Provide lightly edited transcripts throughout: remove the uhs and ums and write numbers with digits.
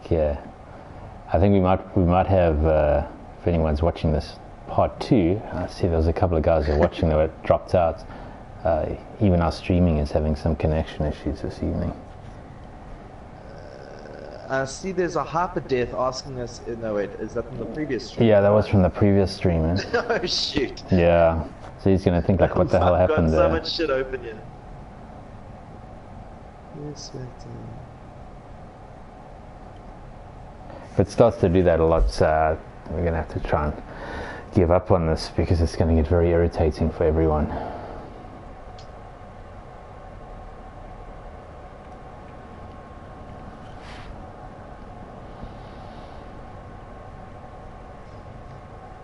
like, yeah, I think we might have, if anyone's watching this, part 2. I see there's a couple of guys who are watching that were dropped out. Even our streaming is having some connection issues this evening. I see there's a hyper death asking us. No, wait, is that from the previous stream? Yeah, that was from the previous stream, man. Oh shoot. Yeah, so he's gonna think like, what the hell happened there? I've got so much shit open here. Yes, If it starts to do that a lot, we're gonna have to try and give up on this because it's gonna get very irritating for everyone.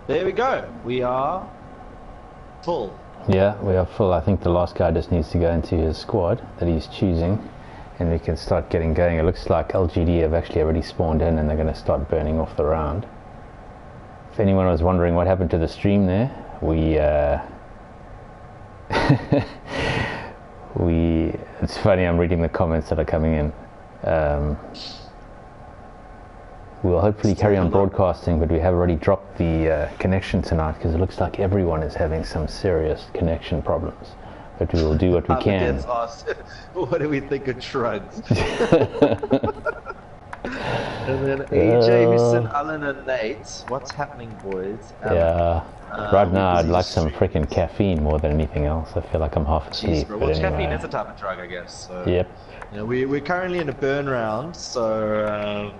There we go. We are full. Yeah, we are full. I think the last guy just needs to go into his squad that he's choosing, and we can start getting going. It looks like LGD have actually already spawned in, and they're going to start burning off the round. If anyone was wondering what happened to the stream there, it's funny, I'm reading the comments that are coming in. We'll hopefully carry on broadcasting, but we have already dropped the connection tonight because it looks like everyone is having some serious connection problems. But we will do what we can. Asked, what do we think of shrugs? And then AJ, Houston, Alan, and Nate. What's happening, boys? Yeah. Right now, I'd like some freaking caffeine more than anything else. I feel like I'm half asleep. Well, but anyway. caffeine is a type of drug, I guess. So, yep. You know, we're currently in a burn round, so.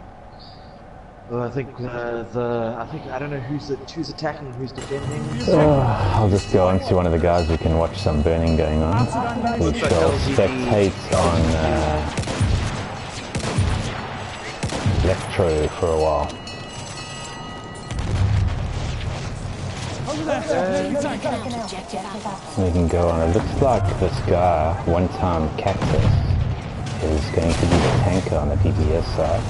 Well, I think I don't know who's attacking and who's defending. So. I'll just go on to one of the guys who can watch some burning going on. We shall spectate on Electro for a while. We can go on. It looks like this guy, One Time Cactus, is going to be the tanker on the DPS side.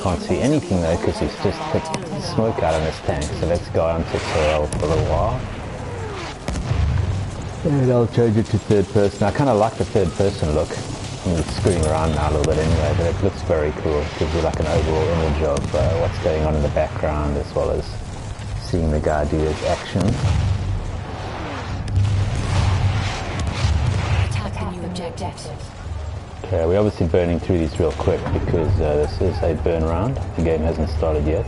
Can't see anything though because he's just put smoke out on his tank, so let's go on to Terrell for a little while. And I'll change it to third person. I kind of like the third person look. I'm just screwing around now a little bit anyway, but it looks very cool. It gives you like an overall image of what's going on in the background as well as seeing the guy do his action. Okay, we're obviously burning through these real quick because this is a burn round. The game hasn't started yet.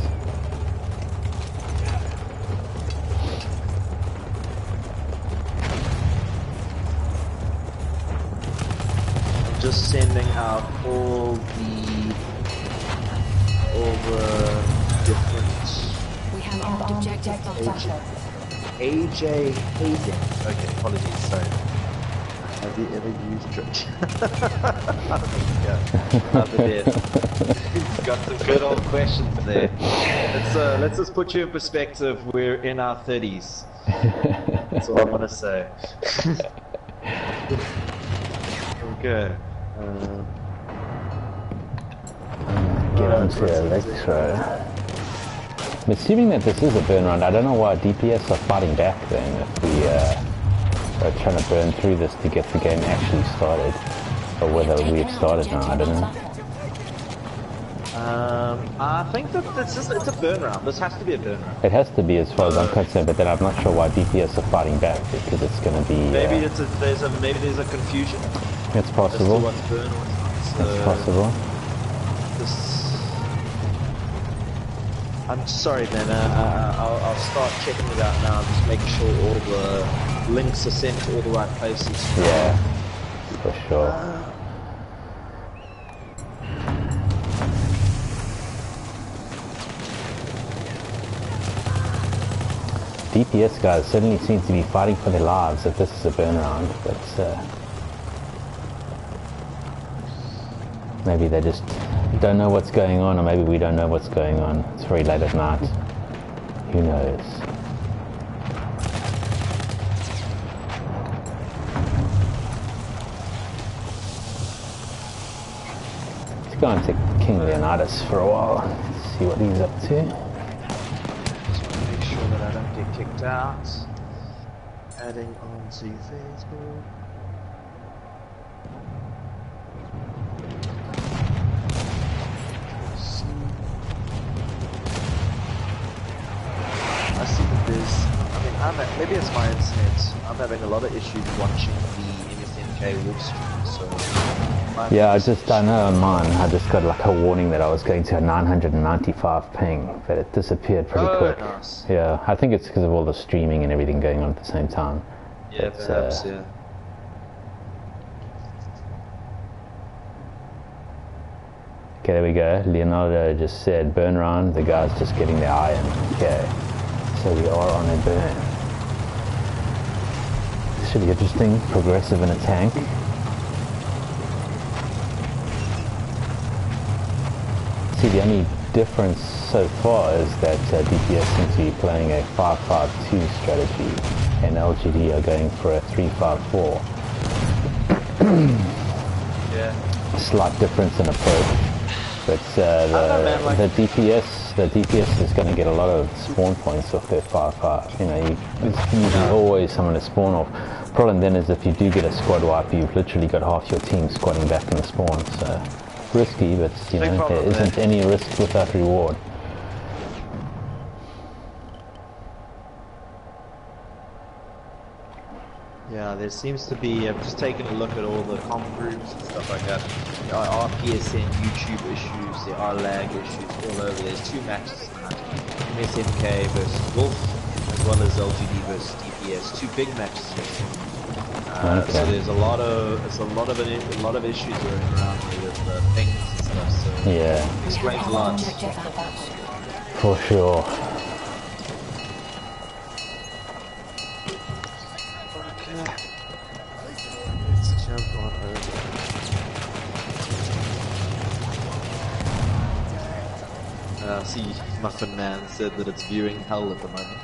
Just sending out all the different. We have armed objective AJ Hayden. Okay, apologies, sorry. Have you ever used Twitch? Yeah, got some good old questions there. Let's just put you in perspective. We're in our 30s. That's all I want to say. Okay. Get onto Electro. I'm assuming that this is a burn round. I don't know why DPS are fighting back then if we are trying to burn through this to get the game actually started. Or whether we've started now, I don't know. I think that it's a burn round. This has to be a burn round. It has to be as far as I'm concerned, but then I'm not sure why DPS are fighting back because it's going to be... Maybe there's a confusion. It's possible. What's burn, what's not. It's possible. I'm sorry, man. I'll start checking it out now. Just making sure all the links are sent to all the right places. Yeah, for sure. DPS guys certainly seem to be fighting for their lives if this is a burn round, but maybe they just don't know what's going on, or maybe we don't know what's going on. It's very late at night. Who knows? Let's go and take King Leonidas for a while. Let's see what he's up to. Just want to make sure that I don't get kicked out. Adding on to Facebook. I see that there's, maybe it's my internet. I'm having a lot of issues watching the MSNK Wolf stream, so... Yeah, I know on mine, I just got like a warning that I was going to a 995 ping, but it disappeared pretty quick. Nice. Yeah, I think it's because of all the streaming and everything going on at the same time. Yeah, perhaps, yeah. Okay, there we go. Leonardo just said, burn round, the guy's just getting the iron. Okay, so we are on a burn. This should be interesting, progressive in a tank. See, the only difference so far is that DPS seems to be playing a 5-5-2 strategy and LGD are going for a 3-5-4. Yeah. Slight difference in approach. But the DPS is going to get a lot of spawn points off their 5-5. You know, it's always someone to spawn off. Problem then is if you do get a squad wipe, you've literally got half your team squatting back in the spawn. So risky, but you know, there isn't any risk without reward. Yeah, there seems to be, I've just taken a look at all the comp groups and stuff like that. There are PSN YouTube issues, there are lag issues all over. There's two matches tonight. MSMK versus Wolf, as well as LGD versus DPS. Two big matches. So there's a lot of issues going around here with things and stuff. So yeah, explains a lot. For sure. Let's jump on over. See, Muffin Man said that it's viewing hell at the moment.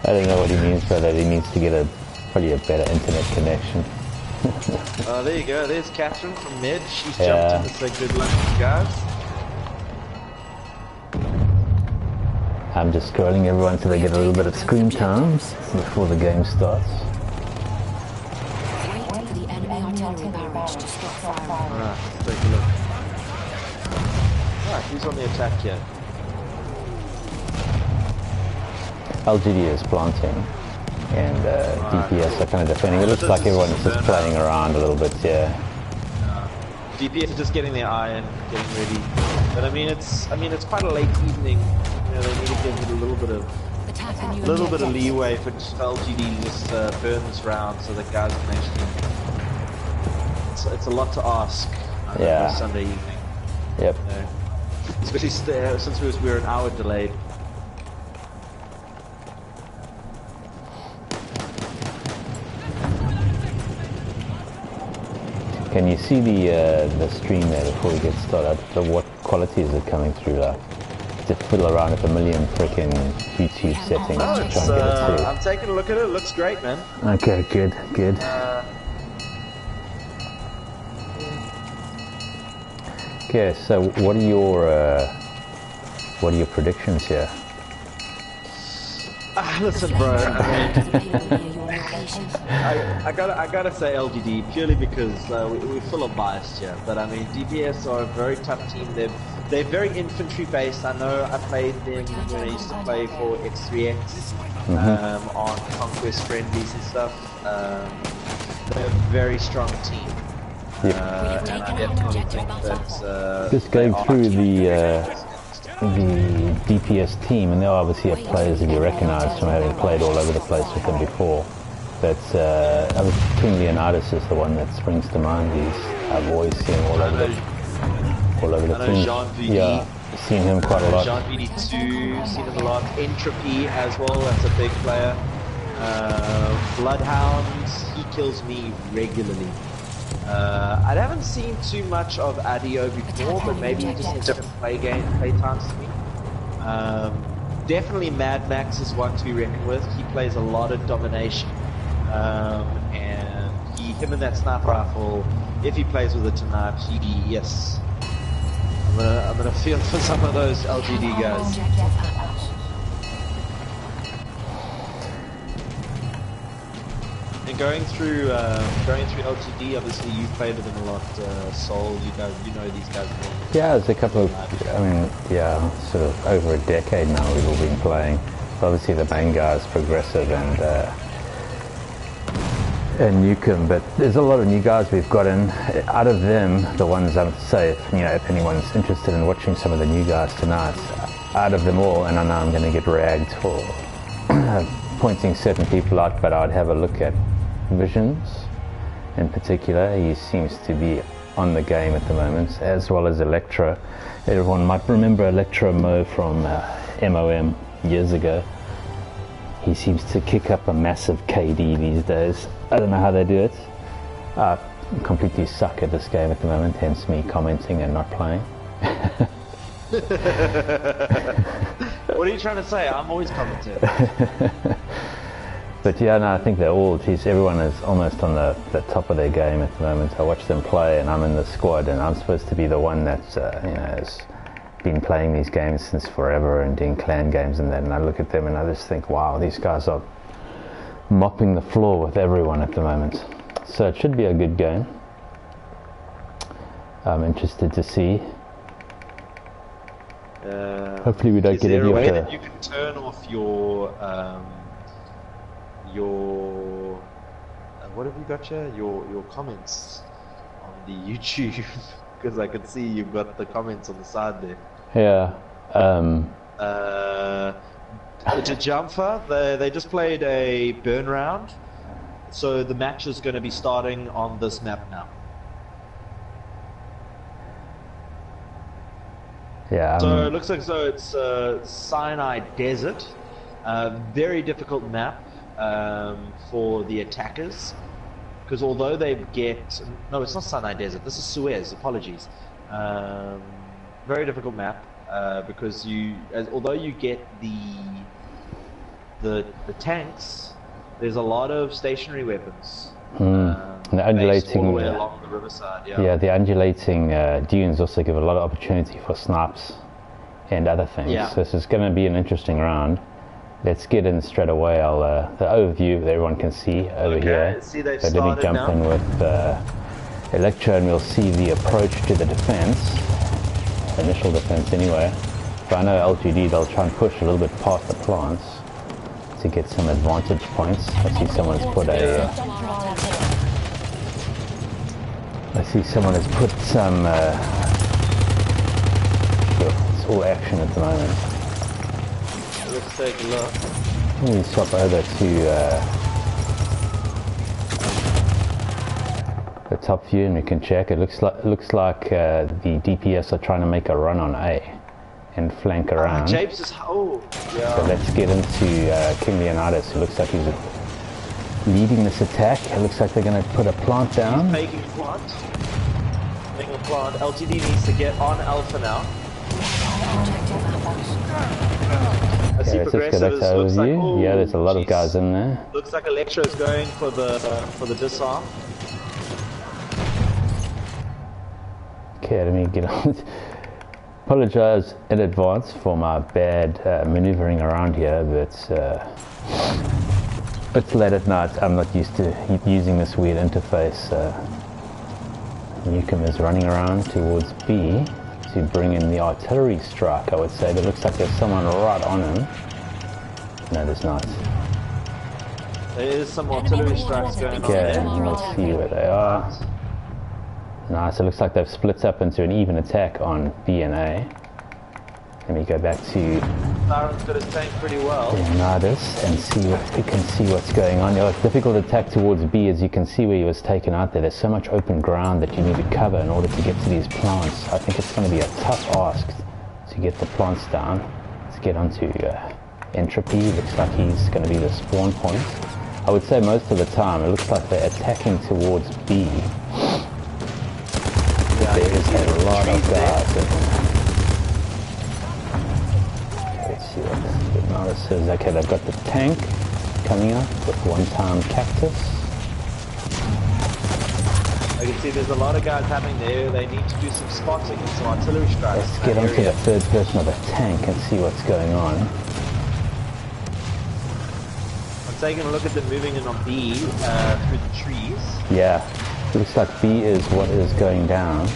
I don't know what he means by that. He needs to get probably a better internet connection. There you go. There's Catherine from Mid. She's jumped in to say good luck, guys. I'm just scrolling everyone so they get a little bit of screen time before the game starts. Wait for the enemy artillery barrage to stop firing. Alright, let's take a look. Alright, who's on the attack here? LGD is planting and DPS are kind of defending. It looks like everyone's just playing around a little bit, yeah. DPS are just getting their iron, getting ready. But I mean it's quite a late evening. You know, they need to give it a little bit of leeway for LGD to just burn this round so that guys can actually. It's a lot to ask. On a Sunday evening. Yep. You know, especially since we're an hour delayed. Can you see the stream there before we get started? What quality is it coming through like? To fiddle around with a million freaking YouTube settings to try and get it through. I'm taking a look at it. It looks great, man. Okay, good. Okay, so what are your predictions here? Listen, bro. I gotta say LGD purely because we're full of bias here. But I mean, DPS are a very tough team. They're very infantry based. I know I played them when I used to play for X3X on Conquest friendlies and stuff. They're a very strong team. Yep. And I definitely think that just going through the DPS team, and they obviously have players that you recognise from having played all over the place with them before. But I was King Leonidas is the one that springs to mind. I've always seen him all over the team. Yeah, seen him quite a lot. Jean VD2, seen him a lot. Entropy as well, that's a big player. Bloodhound, he kills me regularly. I haven't seen too much of Adio before, but maybe he just needs different play times to me. Definitely Mad Max is one to be reckoned with. He plays a lot of domination, and him and that sniper rifle. If he plays with it tonight, yes, I'm gonna feel for some of those LGD guys. And going through LTD, obviously you've played with them a lot, Soul. You know these guys more. Yeah, there's a couple of, I mean, yeah, sort of over a decade now we've all been playing. Obviously the main guy is Progressive and Newcomb, but there's a lot of new guys we've got in. Out of them, the ones I would say, if anyone's interested in watching some of the new guys tonight, out of them all, and I know I'm going to get ragged for pointing certain people out, but I'd have a look at Visions in particular. He seems to be on the game at the moment, as well as Electra. Everyone might remember Electra Mo from MOM years ago. He seems to kick up a massive KD these days. I don't know how they do it. I completely suck at this game at the moment, hence me commenting and not playing. What are you trying to say? I'm always commenting. But yeah, no, I think they're all, everyone is almost on the top of their game at the moment. I watch them play and I'm in the squad and I'm supposed to be the one that has been playing these games since forever and doing clan games and that, and I look at them and I just think, wow, these guys are mopping the floor with everyone at the moment. So it should be a good game. I'm interested to see. Hopefully we don't get any of the... Is there a way that you can turn off your what have you got here? Your comments on the YouTube? Because I can see you've got the comments on the side there. Yeah. Jumper, they just played a burn round, so the match is going to be starting on this map now. Yeah. So it looks like it's Sinai Desert, very difficult map for the attackers, because although they get it's not Sinai Desert. This is Suez. Apologies. Very difficult map because although you get the tanks, there's a lot of stationary weapons. The undulating, all the way along the riverside. Yeah, the undulating dunes also give a lot of opportunity for snipes and other things. Yeah. So this is going to be an interesting round. Let's get in straight away. I'll the overview that everyone can see over here. See, they've so let me jump now. in with Electra and we'll see the approach to the defense, initial defense anyway. But I know LGD, they'll try and push a little bit past the plants to get some advantage points. I see someone's put some it's all action at the moment. Let's take a look. Let me swap over to the top view and we can check. It looks like the DPS are trying to make a run on A and flank around. Japes is yeah. So let's get into King Leonidas, who looks like he's leading this attack. It looks like they're going to put a plant down. He's making a plant. Making a plant. LTD needs to get on Alpha now. I see Progressive looks like, yeah, there's a lot of guys in there. Looks like Electro is going for the disarm. Okay, let me get on. Apologize in advance for my bad maneuvering around here, but it's late at night. I'm not used to using this weird interface. Newcomb is running around towards B to bring in the artillery strike, I would say, but it looks like there's someone right on him. No, there's not. There is some artillery strikes going on Okay, there. we'll see where they are. Nice, it looks like they've split up into an even attack on B and A. Let me go back to Siren's got his tank pretty well. Leonidas and we can see what's going on. It's difficult to attack towards B, as you can see where he was taken out there. There's so much open ground that you need to cover in order to get to these plants. I think it's going to be a tough ask to get the plants down. Let's get onto Entropy. Looks like he's going to be the spawn point. I would say most of the time it looks like they're attacking towards B. Yeah, there is a lot of guys. Let's see what Leonidas says. Okay, they've got the tank coming up with one-time cactus. I can see there's a lot of guys happening there. They need to do some spotting and some artillery strikes. Let's get onto the third person of the tank and see what's going on. taking a look at them moving in on B through the trees. Yeah, looks like B is what is going down.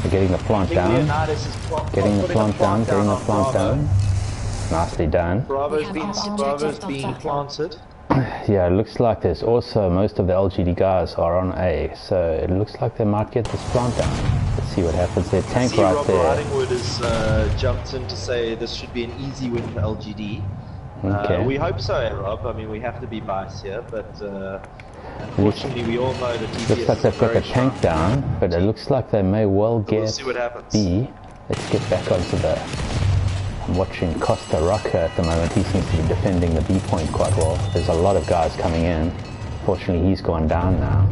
They're getting the plant down. Leonidas is Getting the putting a plant down. Getting the on plant Bravo. down. Nicely done. Bravo's We being, have our Bravo's objective being Delta. planted. Yeah, it looks like there's also most of the LGD guys are on A, so it looks like they might get this plant down. Let's see what happens. Their tank See, right Rob there. Ridingwood has jumped in to say this should be an easy win for LGD. Okay. We hope so, Rob. I mean, we have to be biased here, but unfortunately, we all know that DPS Looks like they've got the tank down, but it looks like they may well We'll get see what happens. B. Let's get back onto the... I'm watching Costa Roca at the moment. He seems to be defending the B point quite well. There's a lot of guys coming in. Fortunately, he's gone down now.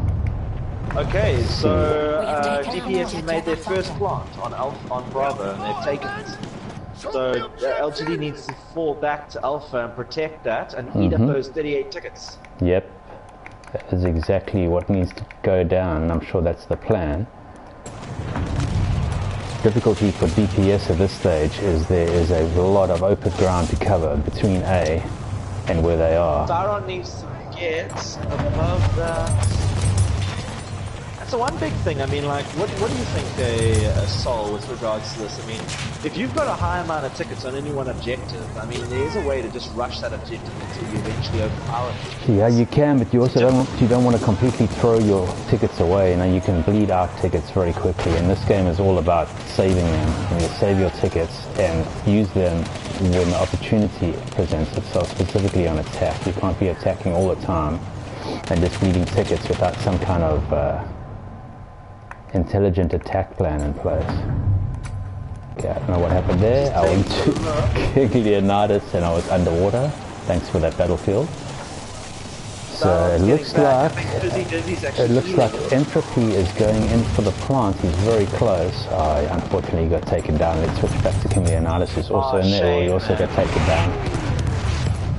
Okay, so We have taken DPS has our made their objective first plant on Bravo, and they've taken it. So LGD needs to fall back to Alpha and protect that, and eat up those 38 tickets. Yep. That is exactly what needs to go down, and I'm sure that's the plan. Difficulty for DPS at this stage is there is a lot of open ground to cover between A and where they are. Tyron needs to get above that. That's the one big thing. I mean, like, what do you think they solve with regards to this? I mean, if you've got a high amount of tickets on any one objective, I mean, there's a way to just rush that objective until you eventually overpower it. Yeah, you can, but you also don't want to completely throw your tickets away. You know, you can bleed out tickets very quickly, and this game is all about saving them. And you save your tickets and use them when the opportunity presents itself, specifically on attack. You can't be attacking all the time and just bleeding tickets without some kind of intelligent attack plan in place. Okay, I don't know what happened there. I went to King Leonidas and I was underwater. Thanks for that battlefield. So it looks like Entropy is going in for the plant. He's very close. Unfortunately, he got taken down. Let's switch back to King Leonidas, who's also in there. He also got taken down.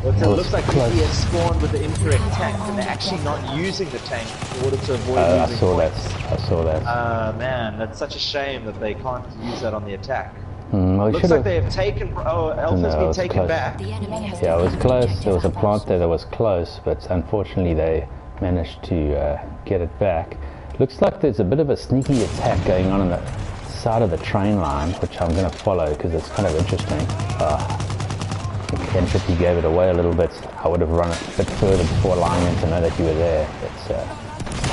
It looks like DPS spawned with the incorrect tank, and they're actually not using the tank in order to avoid I losing saw points. that. I saw that. Man, that's such a shame that they can't use that on the attack. Well, Looks like they have taken... Oh, Alpha's No, it been was taken close. back. The enemy has Yeah, it was taken close. objective There was a Alpha. plant there that was close, but unfortunately they managed to get it back. Looks like there's a bit of a sneaky attack going on the side of the train line, which I'm going to follow because it's kind of interesting. Entropy gave it away a little bit. I would have run it a bit further before allowing them to know that you were there. But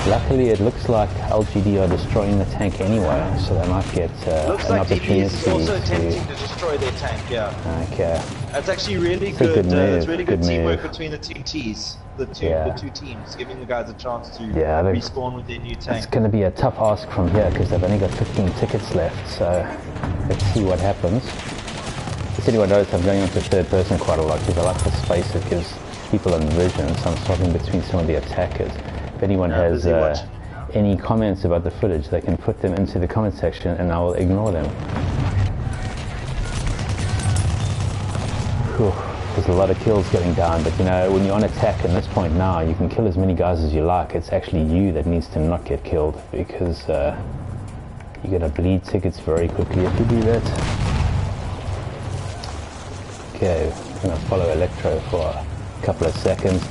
luckily it looks like LGD are destroying the tank anyway, so they might get Looks an like opportunity DPS is also attempting to... to destroy their tank, yeah. Okay. That's actually really a good. good move, It's really good good teamwork move. between the two teams. The Yeah. two teams, giving the guys a chance to Yeah, respawn with their new tank. It's going to be a tough ask from here because they've only got 15 tickets left, so let's see what happens. If anyone knows, I'm going into third person quite a lot because I like the space it gives people in vision, so I'm swapping between some of the attackers. If anyone has busy watching. any comments about the footage, they can put them into the comment section and I will ignore them. Whew, there's a lot of kills getting down, but you know, when you're on attack in this point now, you can kill as many guys as you like. It's actually you that needs to not get killed because you're going to bleed tickets very quickly if you do that. Okay, I'm going to follow Electro for a couple of seconds.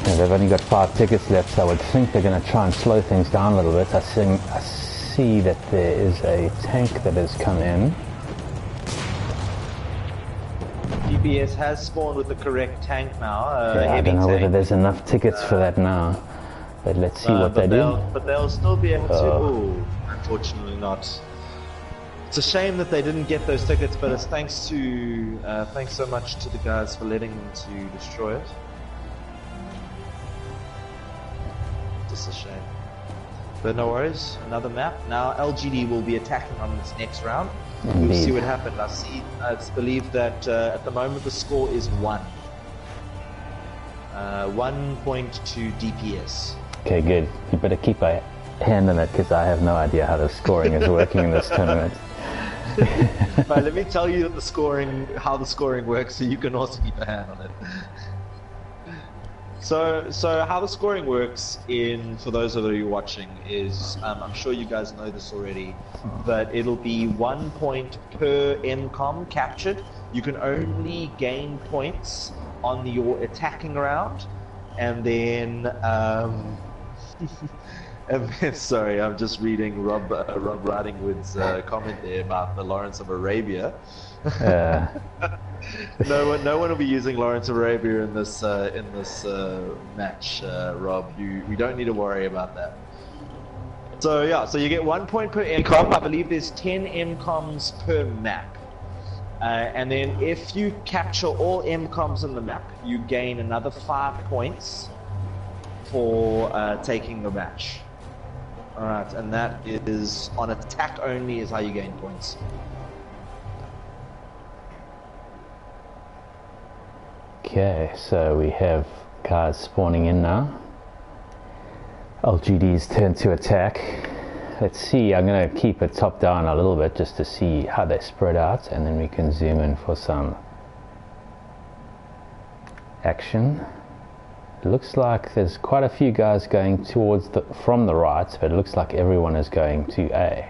And they've only got 5 tickets left, so I would think they're going to try and slow things down a little bit. I see that there is a tank that has come in. DPS has spawned with the correct tank now. Yeah, I heavy don't know whether tank. there's enough tickets for that now. But let's see what they do. But they'll still be able to... Ooh, unfortunately not. It's a shame that they didn't get those tickets, but it's thanks so much to the guys for letting them to destroy it. Just a shame. But no worries, another map. Now LGD will be attacking on this next round. We'll see what happens. It's believed that at the moment the score is 1. 1 point to DPS. Okay, good. You better keep a hand on it because I have no idea how the scoring is working in this tournament. Right, let me tell you how the scoring works, so you can also keep a hand on it. So how the scoring works for those of you watching is, I'm sure you guys know this already, but it'll be 1 point per MCOM captured. You can only gain points on your attacking round, and then sorry, I'm just reading Rob Ridingwood's comment there about the Lawrence of Arabia. No one will be using Lawrence of Arabia in this match, Rob. We don't need to worry about that. So yeah, so you get 1 point per MCOM. I believe there's 10 MCOMs per map. And then if you capture all MCOMs in the map, you gain another 5 points for taking the match. Alright, and that is on attack only is how you gain points. Okay, so we have guys spawning in now. LGD's turn to attack. Let's see, I'm going to keep it top down a little bit just to see how they spread out, and then we can zoom in for some action. It looks like there's quite a few guys going towards from the right, but it looks like everyone is going to A.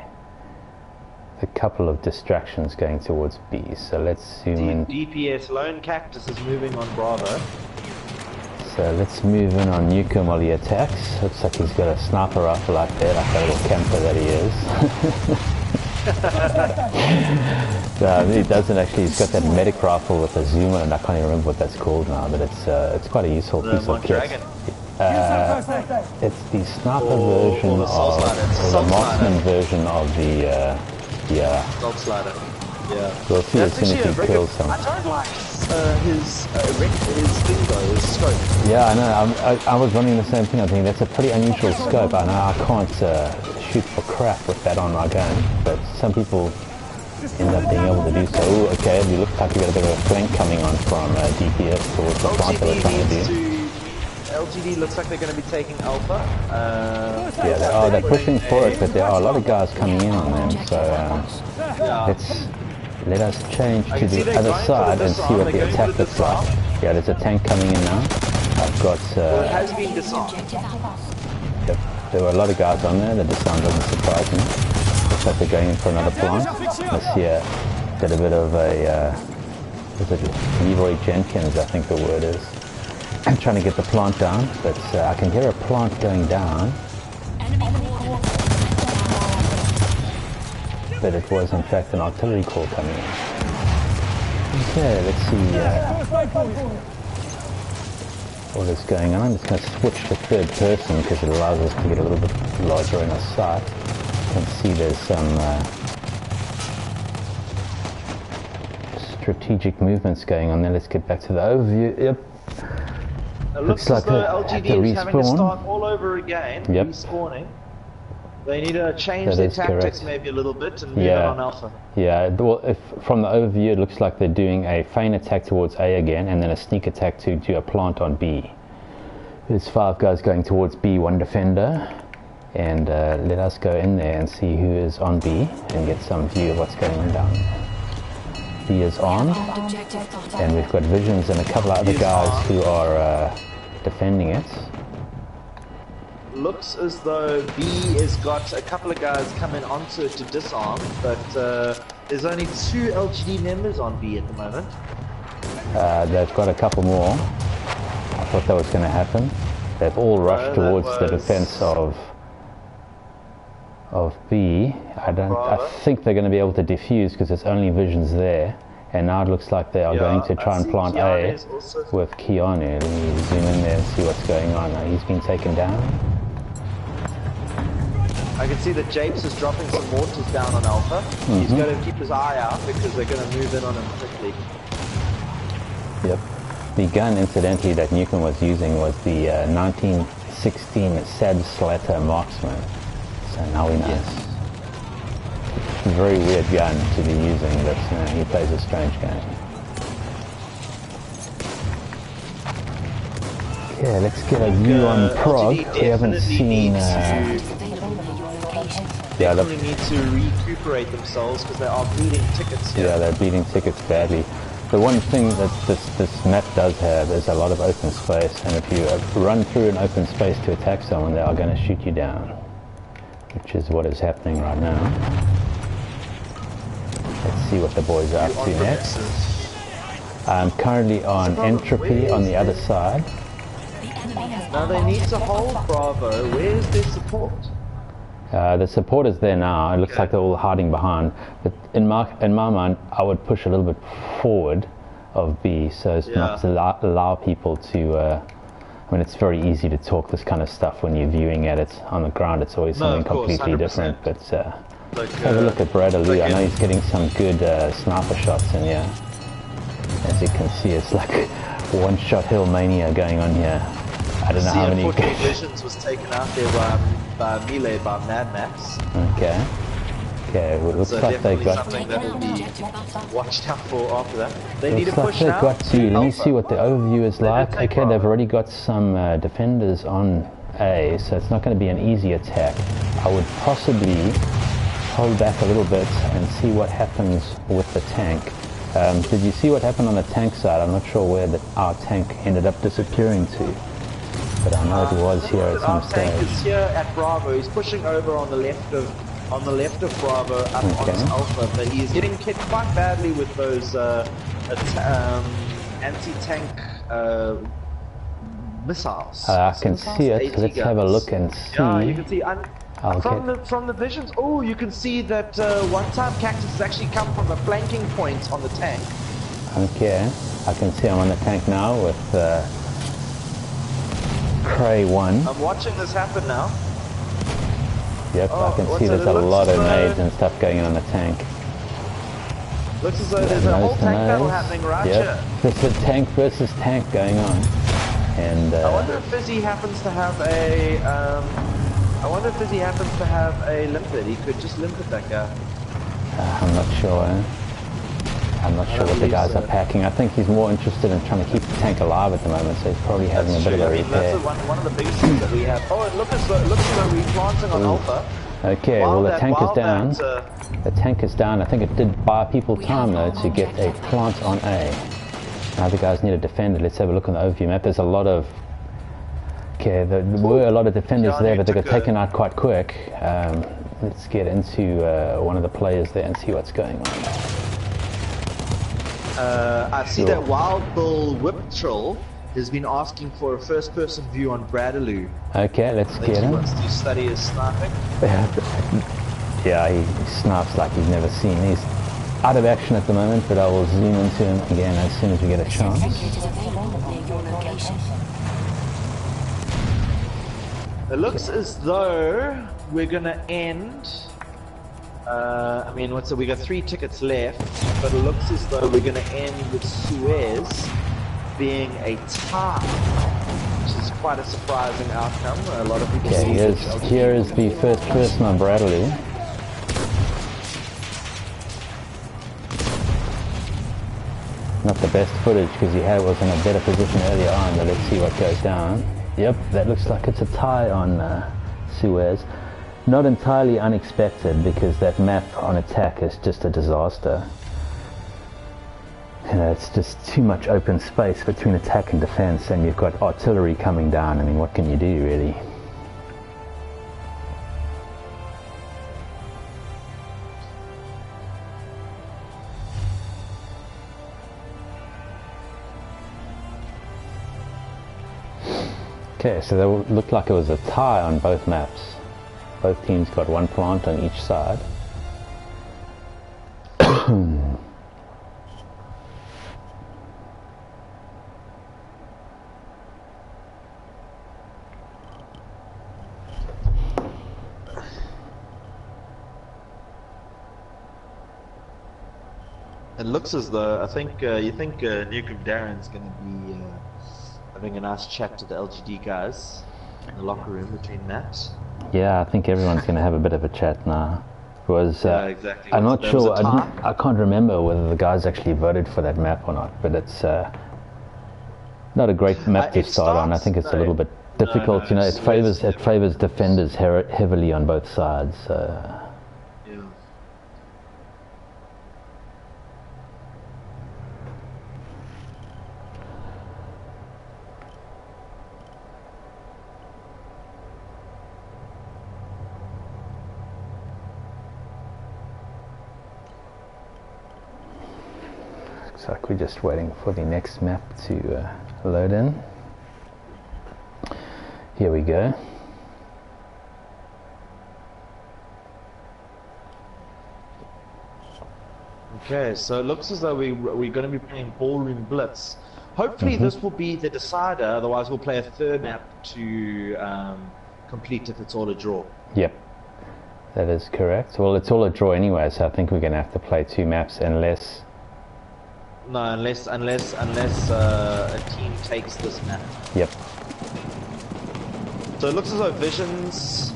A couple of distractions going towards B, so let's zoom in. DPS Lone Cactus is moving on Bravo. So let's move in on Newcomb while he attacks. Looks like he's got a sniper rifle out there, like a little camper that he is. He doesn't actually, he's got that medic rifle with a zoomer, and I can't even remember what that's called now, but it's quite a useful piece of kit. It's the sniper version the marksman version of the Dog slider. Yeah. We'll see as soon as he kills him. I don't like his thing though, his scope. Yeah, I know. I was running the same thing. I think that's a pretty unusual scope. I know I can't shoot for crap with that on my gun, but some people end up being able to do so. Ooh, okay, you look like you got a bit of a flank coming on from DPS towards the plant that we're trying to do. LGD looks like they're going to be taking Alpha. Yeah, they're pushing for it, but there are a lot of guys coming in on them, so let us change to the other side and see what the attack looks like. Yeah, there's a tank coming in now. I've got... it has been disarmed. Yep, there were a lot of guys on there. The disarm doesn't surprise me. Looks like they're going in for another plant. Let's see, get a bit of a... is it Leroy Jenkins, I think the word is. I'm trying to get the plant down, but I can hear a plant going down. But it was in fact an artillery call coming in. Okay, let's see what is going on. I'm just going to switch to third person because it allows us to get a little bit larger in our sight. You can see there's some strategic movements going on there. Let's get back to the overview. Yep. It looks like as though LGD is having to start all over again, respawning. They need to change their tactics maybe a little bit and move it on Alpha. Yeah, well, from the overview it looks like they're doing a feint attack towards A again and then a sneak attack to do a plant on B. There's 5 guys going towards B, 1 defender, and let us go in there and see who is on B and get some view of what's going on down there. B is on, and we've got visions and a couple of other guys who are defending it. Looks as though B has got a couple of guys coming onto it to disarm, but there's only 2 LGD members on B at the moment. They've got a couple more. I thought that was going to happen. They've all rushed towards the defense of B. I think they're going to be able to defuse because there's only visions there. And now it looks like they are going to try and plant A with Keanu. Let me zoom in there and see what's going on. He's been taken down. I can see that Japes is dropping some mortars down on Alpha. He's got to keep his eye out because they're going to move in on him quickly. Yep. The gun, incidentally, that Newcomb was using was the 1916 Sad Slatter Marksman. So now we know. Yes. Very weird gun to be using, but he plays a strange game. Okay, let's get a view on Prague. We haven't seen... They definitely need to recuperate themselves because they are bleeding tickets here. Yeah, they're bleeding tickets badly. The one thing that this map does have is a lot of open space, and if you run through an open space to attack someone, they are going to shoot you down, which is what is happening right now. Let's see what the boys are up to next. I'm currently on entropy on the other side. The enemy has Now they need to hold Bravo. Where's their support? The support is there now. It looks like they're all hiding behind. But in my mind, I would push a little bit forward of B so as not to allow people to. I mean, it's very easy to talk this kind of stuff when you're viewing at it on the ground. It's always something completely different. But let's have a look at Bradley. I know he's getting some good sniper shots in here. As you can see, it's like one-shot hill mania going on here. I don't know how many. Visions was taken out there by melee by Mad Max. Okay. Okay, well, it looks like they got. Something that will be watched out for after that. They need to push now. Got to. Let me see what the overview is like. Okay, they've already got some defenders on A, so it's not going to be an easy attack. I would possibly hold back a little bit and see what happens with the tank. Did you see what happened on the tank side? I'm not sure where our tank ended up disappearing to, but I know it was here at some stage. Our tank is here at Bravo. He's pushing over on the left of Bravo up on Alpha, but he's getting hit quite badly with those anti-tank missiles. I can see it. Let's have a look and see. Yeah, you can see. From the visions, you can see that one time Cactus has actually come from a flanking point on the tank. Okay, I can see I'm on the tank now with Cray 1. I'm watching this happen now. Yep, I can see there's a lot of nades and stuff going on the tank. Looks as though there's a whole tank battle happening right here. There's a tank versus tank going on. And I wonder if Fizzy happens to have a limpet. He could just limpet that guy. I'm not sure. I'm not sure what the guys are packing. I think he's more interested in trying to keep the tank alive at the moment, so he's probably having a bit of a repair. That's one of the biggest things that we have. Oh, and look at the replanting on Alpha. Okay, well the tank is down. The tank is down. I think it did buy people time though to get a plant on A. Now the guys need to defend it. Let's have a look on the overview map. There's a lot of... Okay, there were a lot of defenders there, but they got taken out quite quick. Let's get into one of the players there and see what's going on. I see that Wild Bull Whiptrill has been asking for a first-person view on Bradaloo. Okay, let's get him. He wants to study his sniping. Yeah, he snipes like he's never seen. He's out of action at the moment, but I will zoom into him again as soon as we get a chance. It looks as though we're gonna end. I mean, we got 3 tickets left, but it looks as though we're gonna end with Suez being a tie, which is quite a surprising outcome. A lot of people see here is the first person on Bradley. Not the best footage because he was in a better position earlier on, but let's see what goes down. Yep, that looks like it's a tie on Suez. Not entirely unexpected because that map on attack is just a disaster. You know, it's just too much open space between attack and defense, and you've got artillery coming down. I mean, what can you do really? Okay, so that looked like it was a tie on both maps. Both teams got 1 plant on each side. It looks as though, you think Nukem Darren's going to be having a nice chat to the LGD guys in the locker room between maps. Yeah, I think everyone's going to have a bit of a chat now. Exactly. I'm not sure. I can't remember whether the guys actually voted for that map or not, but it's not a great map to start on. I think it's a little bit difficult. You know, it favors defenders heavily on both sides. Looks like we're just waiting for the next map to load in. Here we go. Okay, so it looks as though we're going to be playing Ballroom Blitz. Hopefully this will be the decider, otherwise we'll play a third map to complete if it's all a draw. Yep, that is correct. Well, it's all a draw anyway, so I think we're going to have to play 2 maps unless... No, unless a team takes this map. Yep. So it looks as though Visions,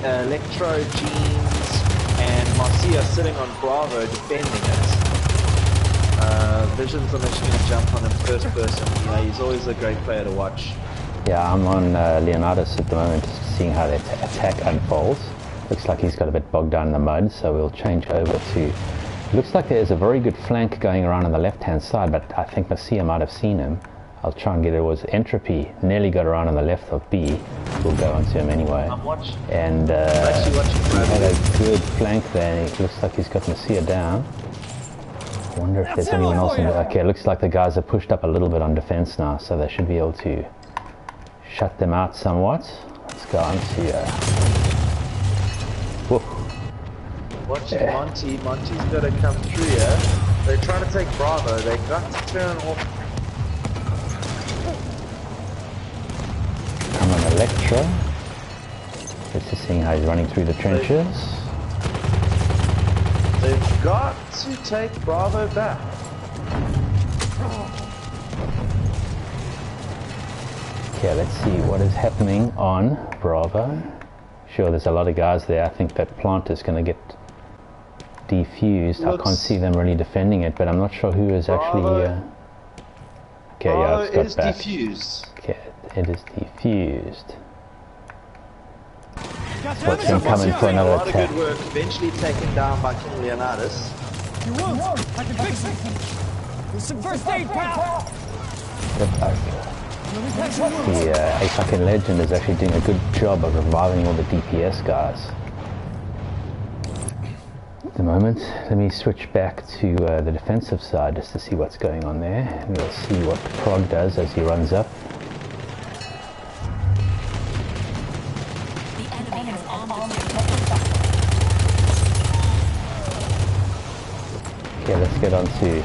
Electro, Jeans, and Marcia sitting on Bravo defending it. Visions, I'm actually going to jump on him first person. Yeah, he's always a great player to watch. Yeah, I'm on Leonidas at the moment, just seeing how the attack unfolds. Looks like he's got a bit bogged down in the mud, so we'll change over to... Looks like there's a very good flank going around on the left-hand side, but I think Marcia might have seen him. I'll try and get it. It was Entropy, nearly got around on the left of B. We'll go onto him anyway. I'm watching. And he had a good flank there. It looks like he's got Marcia down. I wonder if there's anyone else in there. Okay, it looks like the guys are pushed up a little bit on defense now, so they should be able to shut them out somewhat. Let's go on to... whoa. Watching Monty. Monty's got to come through here. They're trying to take Bravo. They've got to turn off. Come on, Electra. Just seeing how he's running through the trenches. They've got to take Bravo back. Okay, let's see what is happening on Bravo. Sure, there's a lot of guys there. I think that plant is going to get defused. I can't see them really defending it, but I'm not sure who is Bravo. actually... Okay, yeah, it's got is back. defused. Okay, it is defused. Watch him coming for another A lot attack. of good work. Eventually taken down by King Leonidas. You won't! I can fix it! There's some first aid, pal! The A fucking Legend is actually doing a good job of reviving all the DPS guys. At the moment, let me switch back to the defensive side just to see what's going on there. And we'll see what Prog does as he runs up. The enemy has armored. Okay, let's get on to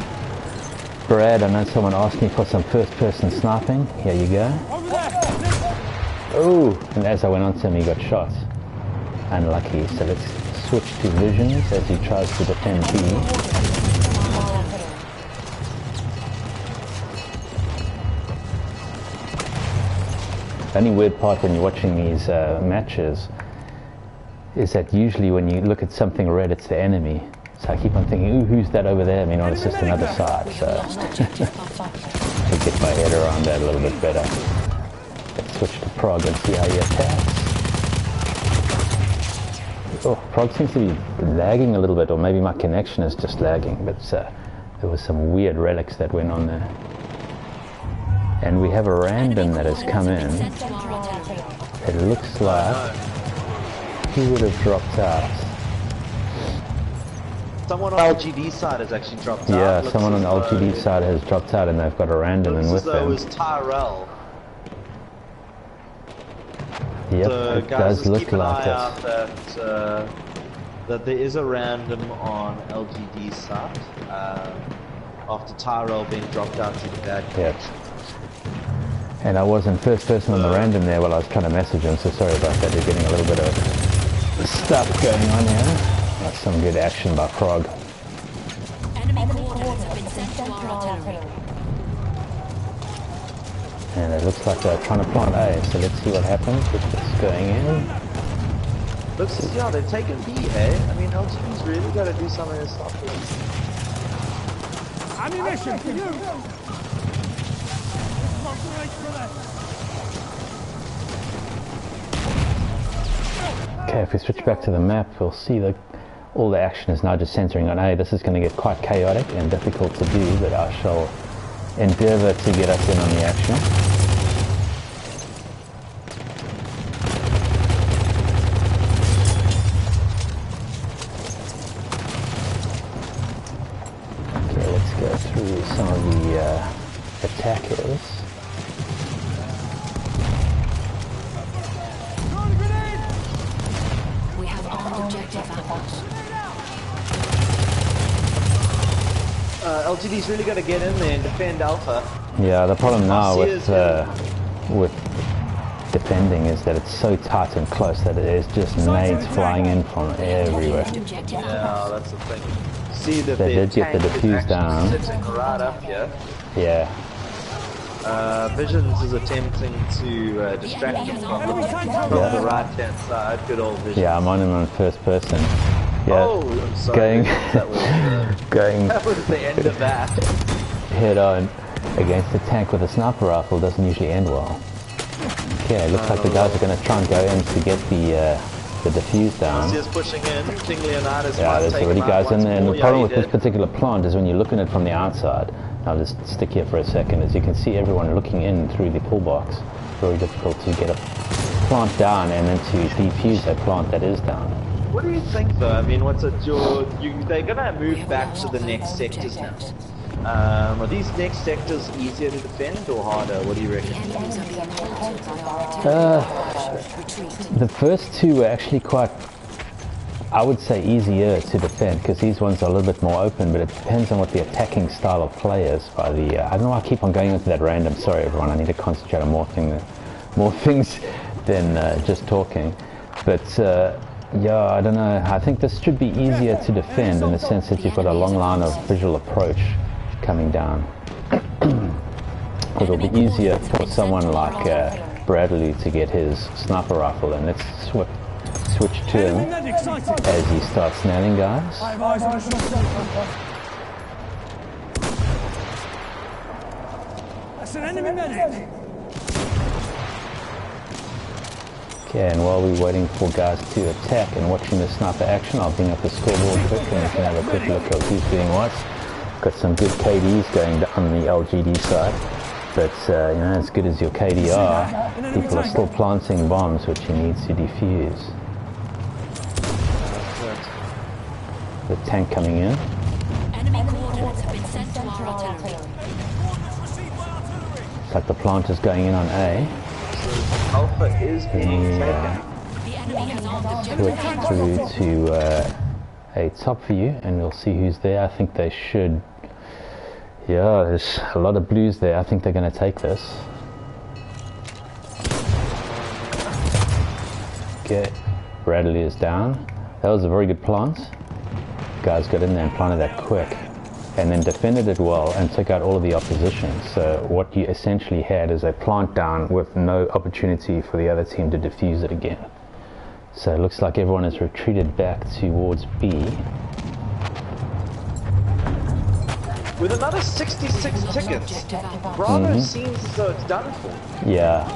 Brad. I know someone asked me for some first-person sniping. Here you go. Oh, and as I went on to him, he got shot. Unlucky. So let's switch to Visions as he tries to defend B. The only weird part when you're watching these matches is that usually when you look at something red, it's the enemy. So I keep on thinking, ooh, who's that over there? Meanwhile, it's just another side. So I get my head around that a little bit better. Let's switch to Prog and see how he attacks. Oh, Prog seems to be lagging a little bit, or maybe my connection is just lagging, but there was some weird relics that went on there. And we have a random that has come in. It looks like he would have dropped out. Someone on LGD side has actually dropped out. Yeah, someone on the LGD side has dropped out and they've got a random in with them. It was Tyrell. Yep, So it guys, does just look keep an like eye it. out that there is a random on LGD's side after Tyrell being dropped out to the bad Yep. And I wasn't first person on the random there while I was trying to message him, so sorry about that. You're getting a little bit of stuff going on here. That's some good action by Prog. Enemy coordinates have been sent to our artillery. And it looks like they're trying to plant A, so let's see what happens with this going in. Looks as yeah, they've taken B, eh? I mean, LGD's really got to do something to stop this. Ammunition for you! Okay, if we switch back to the map, we'll see that all the action is now just centering on A. This is going to get quite chaotic and difficult to do, but I shall endeavour to get us in on the action. Okay, LGD's really got to get in there and defend Alpha. Yeah, the problem now with defending is that it's so tight and close that there's just nades flying in from everywhere. Yeah, that's the thing. See that they did get the defuse down. Sitting right up here. Yeah. Visions is attempting to distract him from the right-hand side. Good old Visions. Yeah, I'm on him on first person. Yeah. Oh, I'm sorry. That was the end of that. Head on against a tank with a sniper rifle doesn't usually end well. Okay, looks like the guys are going to try and go in to get the defuse down. He's pushing in. King Leonidas. Yeah, there's already guys in there. And the problem with this particular plant is when you look at it from the outside. I'll just stick here for a second. As you can see, everyone looking in through the pull box. Very difficult to get a plant down and then to defuse a plant that is down. What do you think, though? I mean, what's it? They're gonna move back to the next sectors now. Are these next sectors easier to defend or harder? What do you reckon? The first two were actually quite, I would say, easier to defend because these ones are a little bit more open, but it depends on what the attacking style of play is by the, I don't know why I keep on going into that random, sorry everyone, I need to concentrate on more things than just talking. But yeah, I don't know, I think this should be easier to defend in the sense that you've got a long line of visual approach coming down. It'll be easier for someone like Bradley to get his sniper rifle, and let's switch to him as he starts nailing guys. That's an enemy medic. Okay, and while we're waiting for guys to attack and watching the sniper action, I'll bring up the scoreboard quick and we can have a quick look at who's doing what. Got some good KDs going on the LGD side, but you know, as good as your KD are, people are still planting bombs which you need to defuse. The tank coming in. Enemy coordinates have been sent to our artillery. It's like the plant is going in on A. Alpha is being taken. The enemy has armed objective. Switch through to a top view and we'll see who's there. I think they should. Yeah, there's a lot of blues there. I think they're going to take this. Okay, Bradley is down. That was a very good plant. Guys got in there and planted that quick and then defended it well and took out all of the opposition. So what you essentially had is a plant down with no opportunity for the other team to defuse it again. So it looks like everyone has retreated back towards B. With another 66 tickets, Bravo seems as though it's done for. Yeah.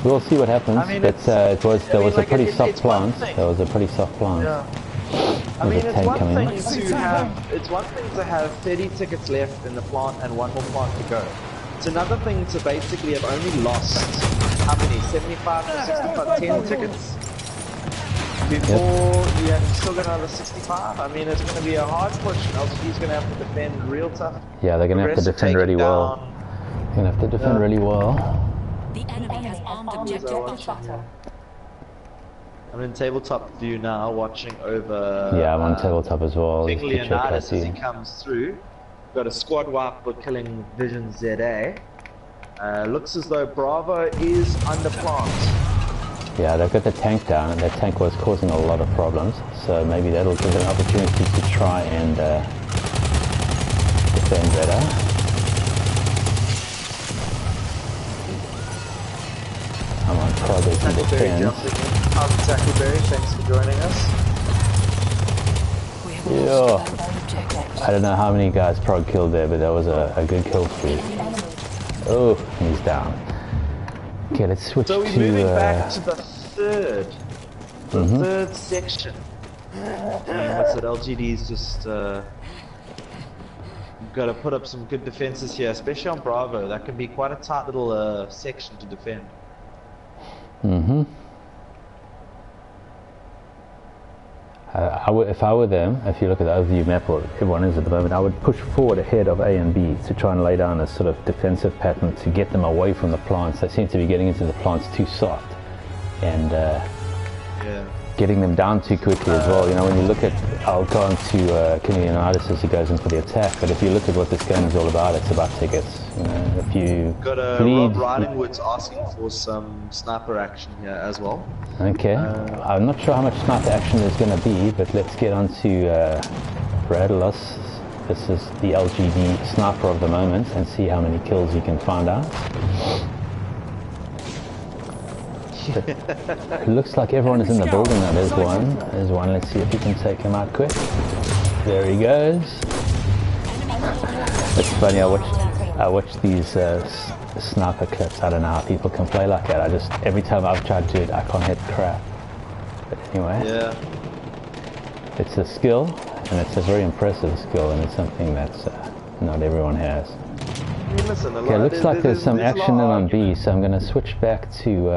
We'll see what happens, I mean, but there was a pretty soft plant. There was a pretty soft plant. Yeah. I mean, it's one thing to have 30 tickets left in the plant and one more plant to go. It's another thing to basically have only lost, how many, 75 to 65, 10 tickets? Before you have still got another 65. I mean, it's going to be a hard push. LGD's going to have to defend real tough. Yeah, they're going to have to defend really well. They're going to have to defend really well. The enemy has armed objective. I'm in tabletop view now, watching over. Yeah, I'm on tabletop as well. King Leonidas as he comes through. Got a squad wipe for killing Vision ZA. Looks as though Bravo is under plant. Yeah, they've got the tank down, and that tank was causing a lot of problems. So maybe that'll give them an opportunity to try and defend better. I'm on progress to defend. Tackleberry, thanks for joining us. Yeah. I don't know how many guys prog killed there, but that was a good kill streak. Oh, he's down. Okay, let's switch so we're to moving back to the third section. And what's it? LGD's just got to put up some good defenses here, especially on Bravo. That can be quite a tight little section to defend. If I were them, if you look at the overview map where everyone is at the moment, I would push forward ahead of A and B to try and lay down a sort of defensive pattern to get them away from the plants. They seem to be getting into the plants too soft and getting them down too quickly as well. You know, when you look at, I'll go into Canadianitis as he goes in for the attack, but if you look at what this game is all about, it's about tickets. You know, if you got bleed, Rob Ridingwood's asking for some sniper action here as well. Okay, I'm not sure how much sniper action there's going to be, but let's get on to Radulos. This is the LGD sniper of the moment, and see how many kills you can find out. It looks like everyone is in the building now. There's one. There's one. Let's see if you can take him out quick. There he goes. It's funny, I watch these sniper clips. I don't know how people can play like that. Every time I've tried to do it, I can't hit crap. But anyway. Yeah. It's a skill, and it's a very impressive skill, and it's something that's not everyone has. Listen, Okay, looks like there's some action in on B, so I'm going to switch back to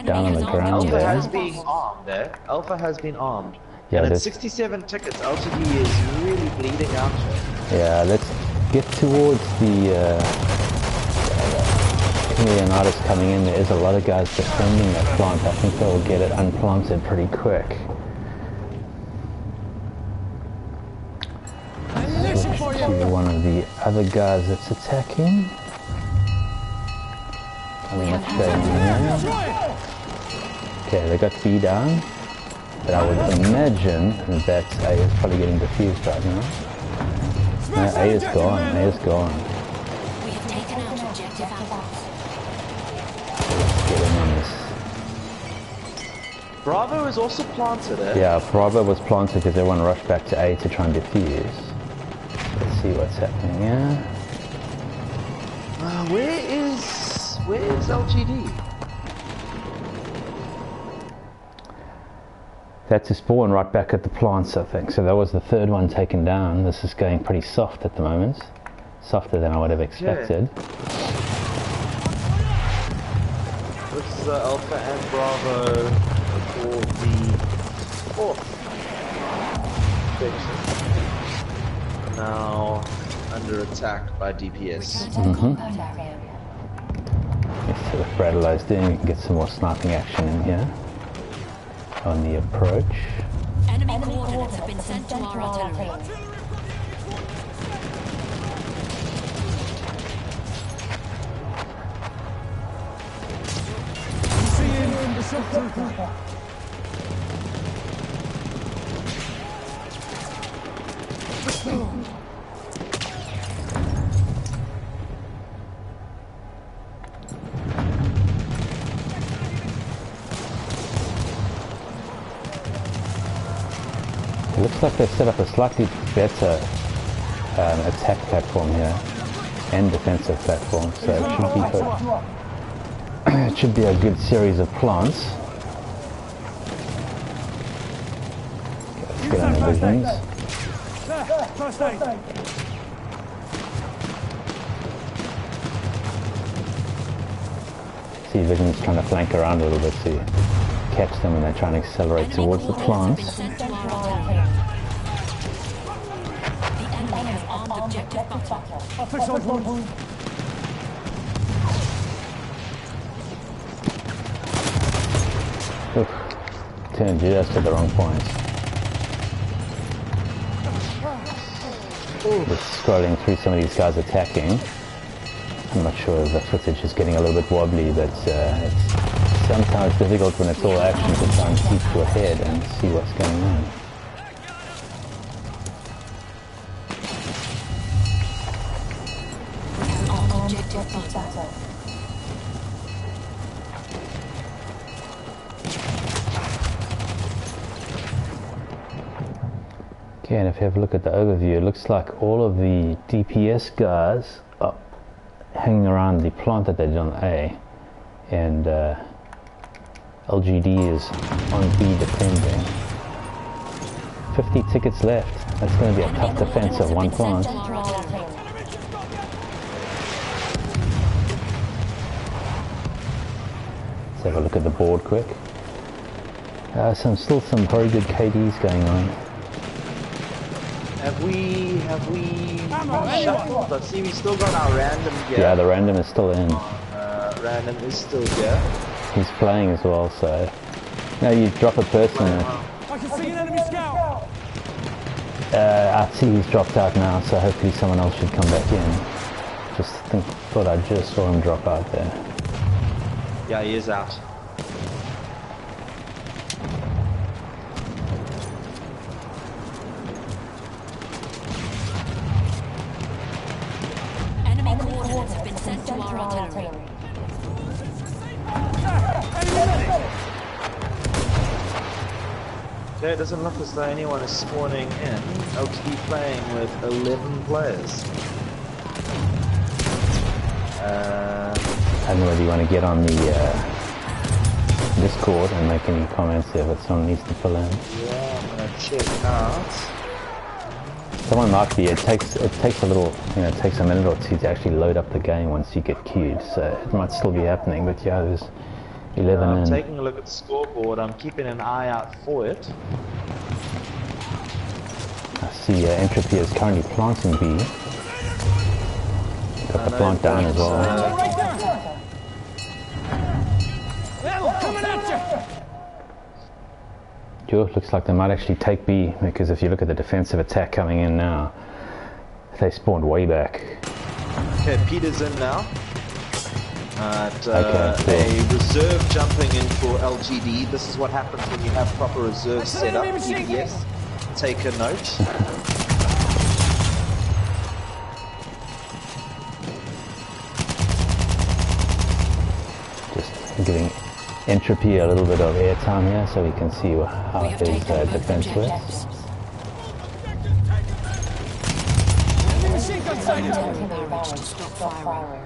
down on the ground Alpha there. has been armed there. Alpha has been armed. Yeah, and at 67 tickets, LTD is really bleeding out here. Yeah, let's get towards the Canadianitis coming in. There is a lot of guys defending that plant. I think they'll get it unplanted pretty quick. To one of the other guys that's attacking. Okay, they got B down, but I would imagine that A is probably getting defused right now. No, A is gone. A is gone. We have taken out objective Alpha. Let's get in on this. Bravo is also planted, eh? Yeah, Bravo was planted because everyone rushed back to A to try and defuse. Let's see what's happening here. Where is LGD? That's to spawn right back at the plants, I think. So that was the third one taken down. This is going pretty soft at the moment. Softer than I would have expected. This is Alpha and Bravo for the fourth section. Now under attack by DPS. Let's see what Bradlow's doing. We can get some more sniping action in here on the approach. Enemy coordinates have been sent to our artillery. It looks like they've set up a slightly better attack platform here and defensive platform, so it should be a good series of plants. Let's get on the visions. See, Vision's trying to flank around a little bit to catch them when they're trying to accelerate towards the plants. The enemy has armed objective Butter. Oof, turned just at the wrong point. Just scrolling through some of these guys attacking. I'm not sure if the footage is getting a little bit wobbly, but it's sometimes difficult when it's all action to try and keep your head and see what's going on. Objective Butter. Okay, and if you have a look at the overview, it looks like all of the DPS guys are hanging around the plant that they did on A, and LGD is on B defending. 50 tickets left. That's going to be a tough defense of one plant. Let's have a look at the board quick. Still some very good KDs going on. Have we shuffled? I see we still got our random here. Yeah, the random is still in. Random is still here. He's playing as well, so No, you drop a person. I can see an enemy scout. I see he's dropped out now, so hopefully someone else should come back in. Thought I just saw him drop out there. Yeah, he is out. Enemy coordinates have been sent to our artillery. Yeah, it doesn't look as though anyone is spawning in. LTD playing with 11 players. I don't know whether you want to get on the Discord and make any comments there, but someone needs to fill in. Yeah, I'm gonna check out. Someone might be. It takes a little, it takes a minute or two to actually load up the game once you get queued, so it might still be happening. But yeah, there's 11 I'm in. taking a look at the scoreboard. I'm keeping an eye out for it. I see Entropy is currently planting B. Got the plant down as well. Right there. Well, coming at you. Sure, looks like they might actually take B, because if you look at the defensive attack coming in now, they spawned way back. Okay, Peter's in now. Okay, a reserve jumping in for LGD. This is what happens when you have proper reserve set up. yes, take a note. Just giving Entropy a little bit of airtime here so we can see how his defense works. Enemy machine gun sighted. Barrage to stop firing.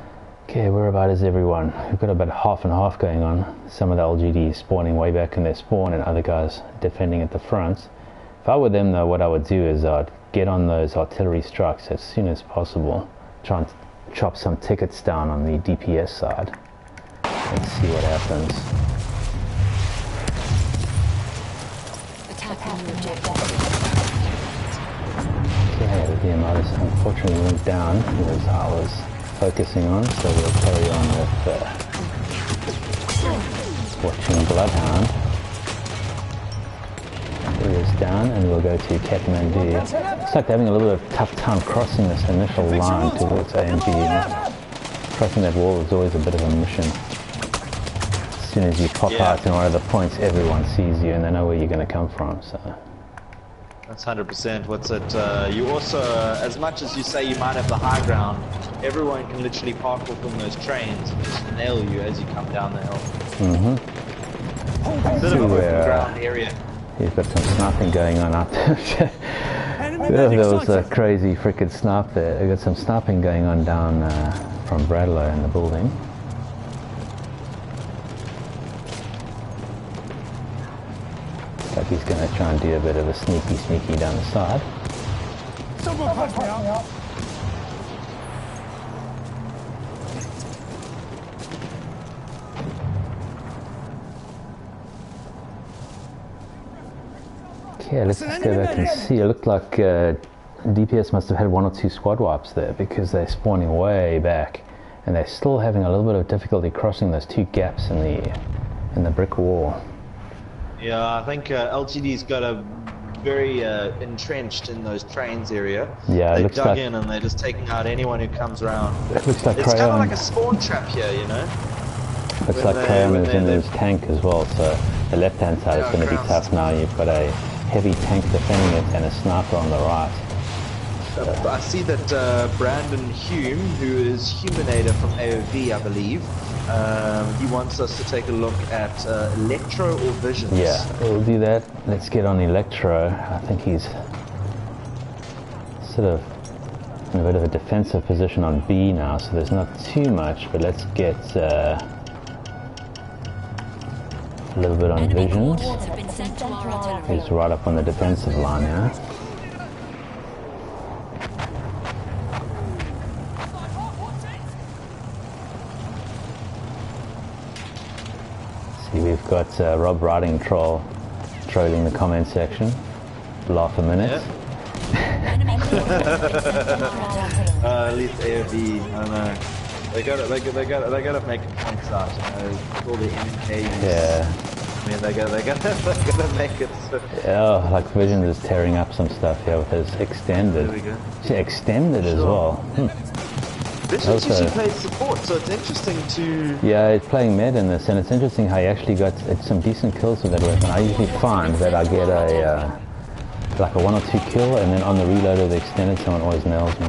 Okay, whereabout is everyone? We've got about half and half going on. Some of the LGDs spawning way back in their spawn and other guys defending at the front. If I were them though, what I would do is I'd get on those artillery strikes as soon as possible. Try and chop some tickets down on the DPS side. Let's see what happens. Attacking the objective. Okay, the DMRs unfortunately went down as I was focusing on, so we'll carry on with watching Bloodhound. He is down, and we'll go to Kathmandu. Looks like they're having a little bit of a tough time crossing this initial line towards AMG. Crossing that wall is always a bit of a mission. As soon as you pop out in one of the points, everyone sees you and they know where you're going to come from. So That's 100%. What's it? You also, as much as you say you might have the high ground, everyone can literally park off on those trains and just nail you as you come down the hill. Bit of an open ground area. You've got some sniping going on out there. There was a crazy freaking snipe there. We've got some sniping going on down from Bradlow in the building. Looks like he's going to try and do a bit of a sneaky down the side. Someone punch me out. Okay, let's just go back and see. It looked like DPS must have had 1 or 2 squad wipes there because they're spawning way back and they're still having a little bit of difficulty crossing those 2 gaps in the brick wall. Yeah, I think LGD's got a very entrenched in those trains area. Yeah, they it looks dug like in and they're just taking out anyone who comes around. It looks like It's kind of Crayon. like a spawn trap here, you know. Looks like Crayon is in his tank as well. So the left-hand side is going to be tough now. You've got a heavy tank defending it and a sniper on the right. I see that Brandon Hume, who is Huminator from AOV, I believe, he wants us to take a look at Electro or Visions. Yeah, we'll do that. Let's get on Electro. I think he's sort of in a bit of a defensive position on B now, so there's not too much, but let's get a little bit on Visions. He's right up on the defensive line now. See, we've got Rob Riding Troll trolling the comment section. Laugh a minute. Yep. At least AOV, I don't know. They gotta make points out, you know, with all the MKs. Yeah. I mean, they're gonna make it. So. Oh, like Vision is tearing up some stuff here with his extended. There we go. Yeah, extended as well. Vision's usually plays support, so it's interesting to... Yeah, he's playing mid in this, and it's interesting how he actually got some decent kills with that weapon. I usually find that I get a like a 1 or 2 kill, and then on the reload of the extended, someone always nails me.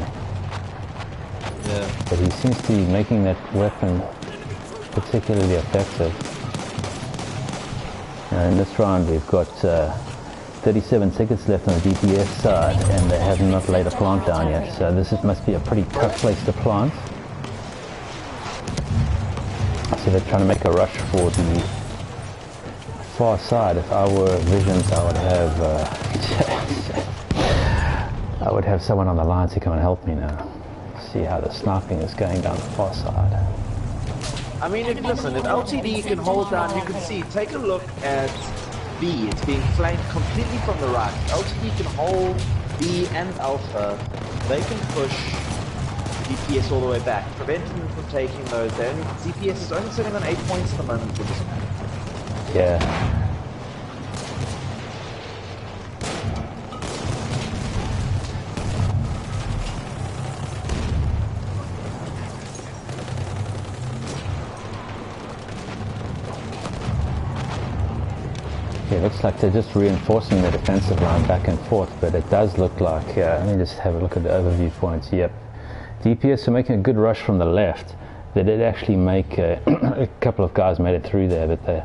Yeah. But he seems to be making that weapon particularly effective. Now in this round we've got 37 seconds left on the DPS side, and they have not laid a plant down yet, so this must be a pretty tough place to plant. So they're trying to make a rush for the far side. If I were Visions, I would have someone on the line to come and help me now. See how the sniping is going down the far side. I mean, listen, if LTD can hold down, you can see, take a look at B. It's being flanked completely from the right. LTD can hold B and Alpha. They can push DPS all the way back, preventing them from taking those. DPS is only sitting on 8 points at the moment for this match. Yeah. It looks like they're just reinforcing the defensive line back and forth, but it does look like, let me just have a look at the overview points. Yep, DPS are making a good rush from the left. They did actually make a couple of guys made it through there, but they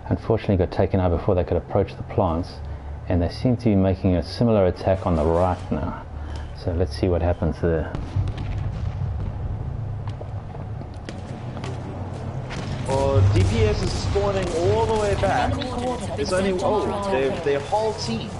unfortunately got taken out before they could approach the plants, and they seem to be making a similar attack on the right now. So let's see what happens there. Or DPS is spawning all the way back. There's only their whole team.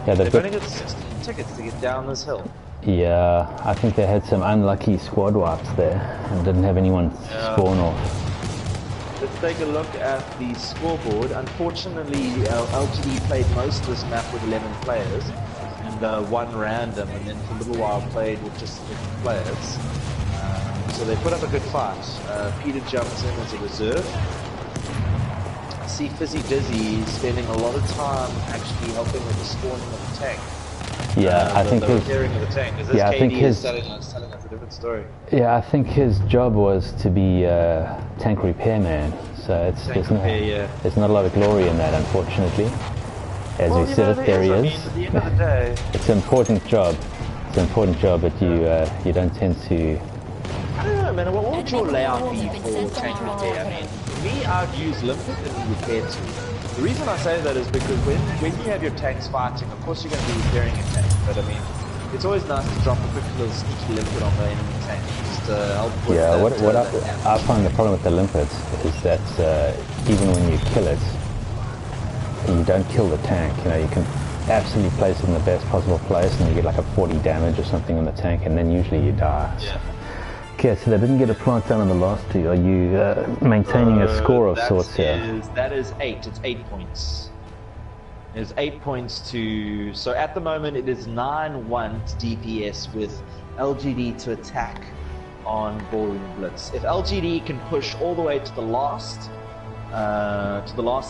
Yeah, they've only got 16 tickets to get down this hill. Yeah, I think they had some unlucky squad wipes there and didn't have anyone spawn off. Let's take a look at the scoreboard. Unfortunately, LTD played most of this map with 11 players and one random, and then for a little while played with just 6 players. So they put up a good fight. Peter jumps in as a reserve. I see Fizzy Dizzy spending a lot of time actually helping with the spawning of the tank. Yeah, I think the repairing of the tank. Because I think is telling us a different story. Yeah, I think his job was to be tank repairman. So there's not a lot of glory in that, unfortunately. As we said, there he is. At the end of the day, it's an important job. It's an important job, but you don't tend to. I don't know, man. What would your layout be for tank repair? I mean, for me, I'd use limpet and repair too. The reason I say that is because when you have your tanks fighting, of course you're going to be repairing a tank. But I mean, it's always nice to drop a quick little sneaky limpet on the enemy tank just to help with I find the problem with the limpets is that even when you kill it, you don't kill the tank. You know, you can absolutely place it in the best possible place, and you get like a 40 damage or something on the tank, and then usually you die. Yeah. Okay, so they didn't get a plant down on the last two. Are you maintaining a score of sorts here? That is 8. It's 8 points. It's 8 points to... So at the moment it is 9-1 to DPS with LGD to attack on Ballroom Blitz. If LGD can push all the way to the last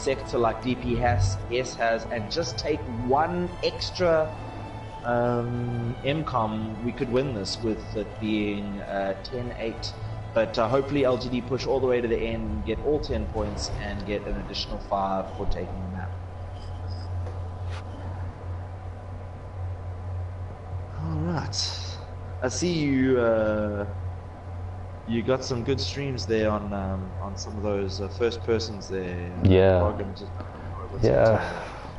sector like DPS has, and just take one extra MCOM, we could win this with it being 10-8. But hopefully LGD push all the way to the end, get all 10 points, and get an additional 5 for taking the map. Alright. I see you you got some good streams there on some of those first persons there. Yeah. Yeah.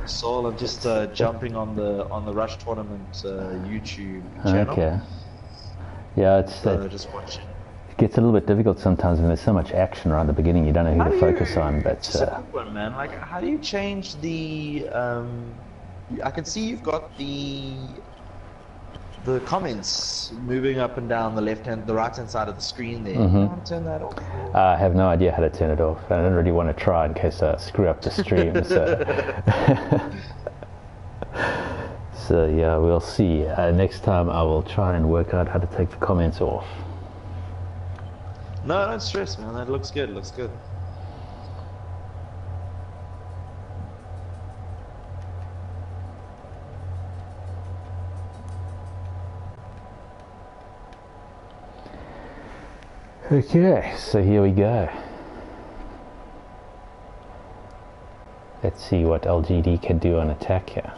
Saul, I'm just jumping on the Rush Tournament YouTube channel. Okay. Yeah, it's just watching. It gets a little bit difficult sometimes when there's so much action right at the beginning. You don't know who to focus on. But just a quick one, man. Like, how do you change the? I can see you've got the comments moving up and down the right-hand side of the screen there. Mm-hmm. How to turn that off? I have no idea how to turn it off. I don't really want to try in case I screw up the stream. So yeah, we'll see. Next time I will try and work out how to take the comments off. No, don't stress, man. That looks good. Looks good. Okay, so here we go. Let's see what LGD can do on attack here.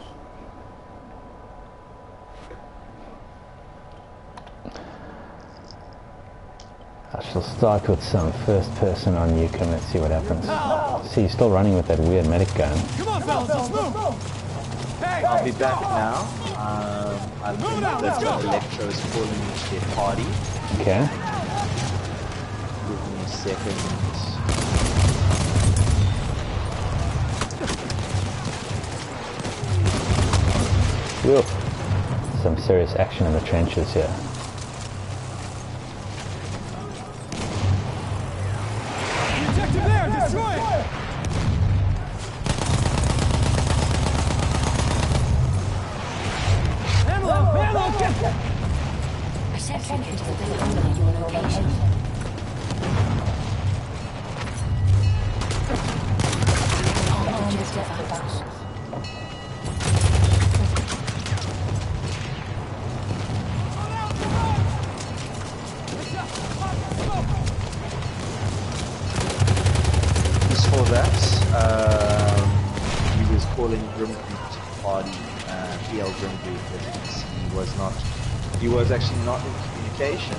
I shall start with some first person on Yukon. Let's see what happens. See, he's still running with that weird medic gun. Come on, fellas, let's move. Hey, I'll be back now. I think that's what Electro is calling their party. Okay. Give me a second. Whoa. Some serious action in the trenches here. objective there, destroy it. Ammo, get it. A sentry kit will be found at your location. Objective out. For that, he was calling Grimgreed to the party, PL Grimgreed, but he was actually not in communication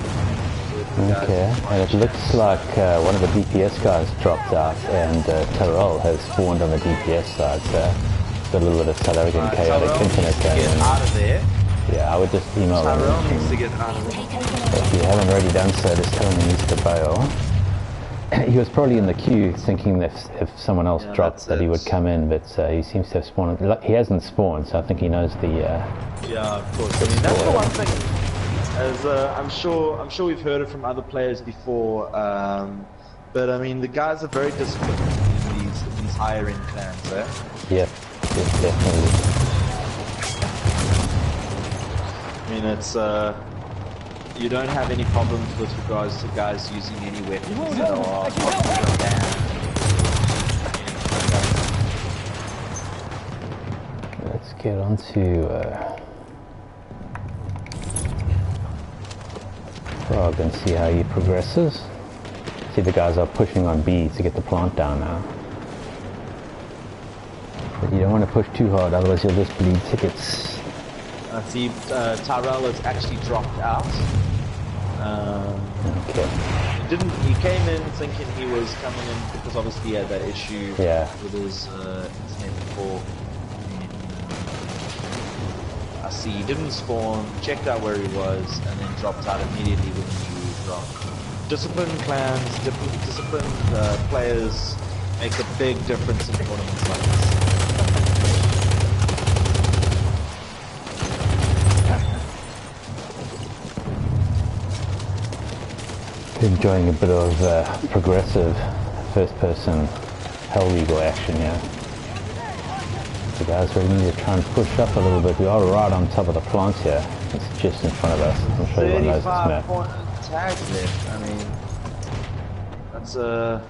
with the guys. Okay, and it looks like one of the DPS guys dropped out, and Tyrell has spawned on the DPS side, so it's got a little bit of South African chaotic Tyrell internet needs to going get on. out of there. Yeah, I would just email him. Tyrell needs to get out of there. If you haven't already done so, just tell him he needs to bail. He was probably in the queue thinking that if someone else dropped that he would come in, but he seems to have spawned. He hasn't spawned, so I think he knows the... Yeah, of course. I mean, that's the one thing. As I'm sure we've heard it from other players before, but I mean, the guys are very disciplined in these higher end clans, eh? Yeah, yes, definitely. I mean, it's you don't have any problems with regards to guys using any weapons that are banned. Let's get on to Frog and see how he progresses. See, the guys are pushing on B to get the plant down now. But you don't want to push too hard, otherwise you'll just bleed tickets. I see Tyrell has actually dropped out. Okay. He came in thinking he was coming in because obviously he had that issue with his internet before. I see he didn't spawn, checked out where he was, and then dropped out immediately when he dropped. Disciplined clans, disciplined players make a big difference in tournaments like this. Enjoying a bit of progressive first-person Hell Eagle action here. So guys, we need to try and push up a little bit. We are right on top of the plant here. It's just in front of us. I'm sure everyone knows this map. 35 tags left. I mean, that's the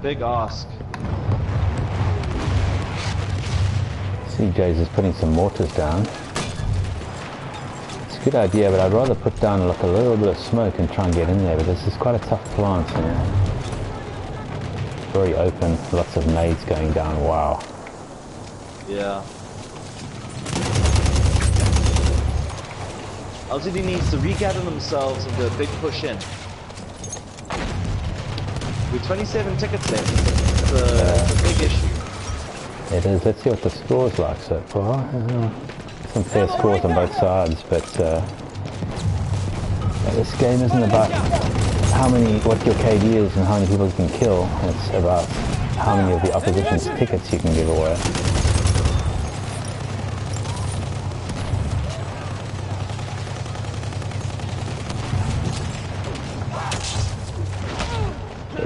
big ask. CJ's is putting some mortars down. It's a good idea, but I'd rather put down like a little bit of smoke and try and get in there, but this is quite a tough plant, you know. Very open, lots of nades going down, wow. Yeah. LTD needs to regather themselves and do a big push in. With 27 tickets left, it's a big issue. It is. Let's see what the score's like so far. Some fair scores on both sides, but this game isn't about what your KD is and how many people you can kill. It's about how many of the opposition's tickets you can give away.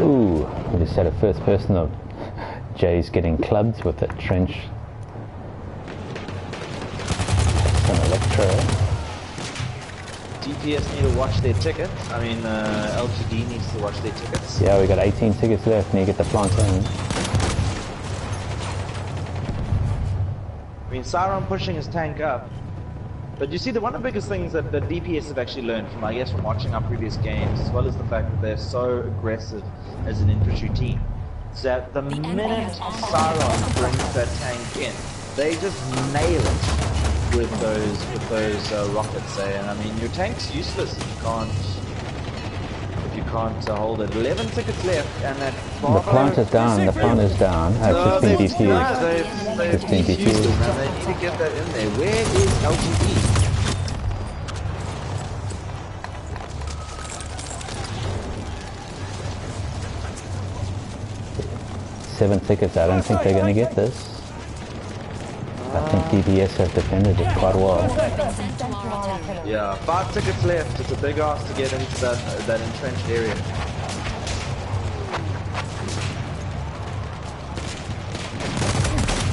Ooh, we just had a first person of Jay's getting clubbed with a trench. Some Electro. DPS need to watch their tickets. I mean, LGD needs to watch their tickets. Yeah, we got 18 tickets left and you get the plant in. I mean, Sauron pushing his tank up. But you see, one of the biggest things that the DPS have actually learned from, I guess, from watching our previous games, as well as the fact that they're so aggressive as an infantry team, is that the minute Sauron brings that tank in, they just nail it with those rockets. And I mean, your tank's useless if you can't hold it. 11 tickets left, and that The plant is down. The plant is down. It's been defused. They've been defused it, defused. man. They need to get that in there. Where is LGD? 7 tickets. I don't think they're going to get this. I think DPS have defended it quite well. Yeah, 5 tickets left. It's a big ask to get into that entrenched area.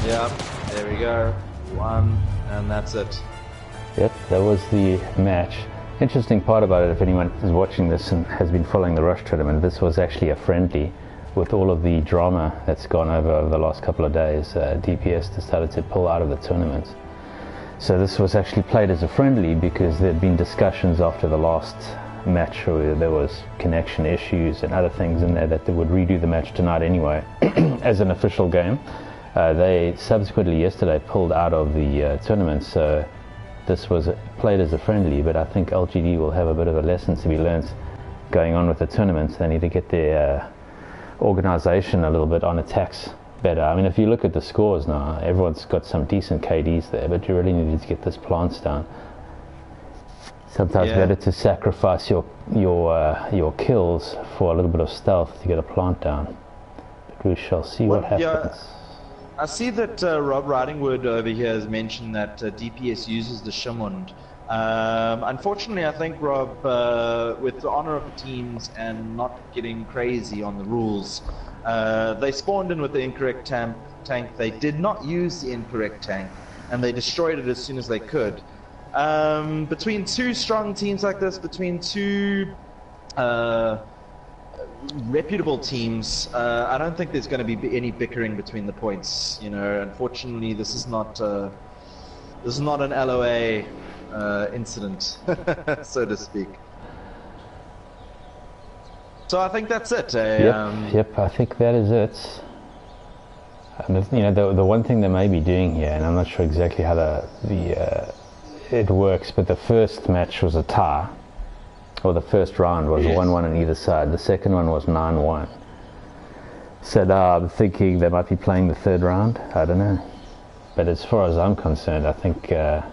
Yeah, there we go. 1, and that's it. Yep, that was the match. Interesting part about it, if anyone is watching this and has been following the Rush tournament, this was actually a friendly. With all of the drama that's gone over the last couple of days, DPS decided to pull out of the tournament. So this was actually played as a friendly because there had been discussions after the last match where there was connection issues and other things in there that they would redo the match tonight anyway as an official game. They subsequently yesterday pulled out of the tournament, so this was played as a friendly, but I think LGD will have a bit of a lesson to be learned going on with the tournaments. They need to get their organization a little bit on attacks better. I mean, if you look at the scores now, everyone's got some decent KDs there, but you really need to get this plants down. Sometimes better to sacrifice your kills for a little bit of stealth to get a plant down. But we shall see what happens. Yeah, I see that Rob Ridingwood over here has mentioned that DPS uses the Shimund. Unfortunately, I think, Rob, with the honor of the teams and not getting crazy on the rules, they spawned in with the incorrect tank. They did not use the incorrect tank, and they destroyed it as soon as they could. Between two strong teams like this, between two reputable teams, I don't think there's going to be any bickering between the points. You know, unfortunately, this is not an LOA incident, so to speak. So I think that's it. Yep, I think that is it. And you know, the one thing they may be doing here, and I'm not sure exactly how it works, but the first match was a tie, or the first round was 1-1 on either side. The second one was 9-1. So now I'm thinking they might be playing the third round. I don't know, but as far as I'm concerned, I think DPS.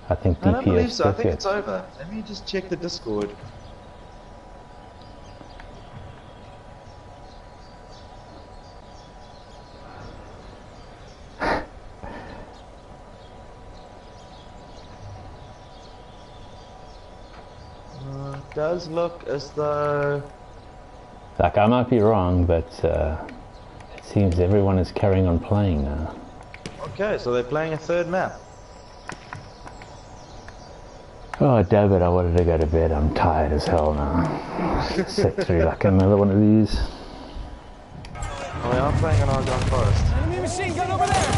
I don't believe so. I think it's over. Let me just check the Discord. Does look as though... Like, I might be wrong, but it seems everyone is carrying on playing now. Okay, so they're playing a third map. Oh, damn it, I wanted to go to bed. I'm tired as hell now. Sit through like another one of these. Oh, we are playing an Argon Forest. Enemy machine gun over there!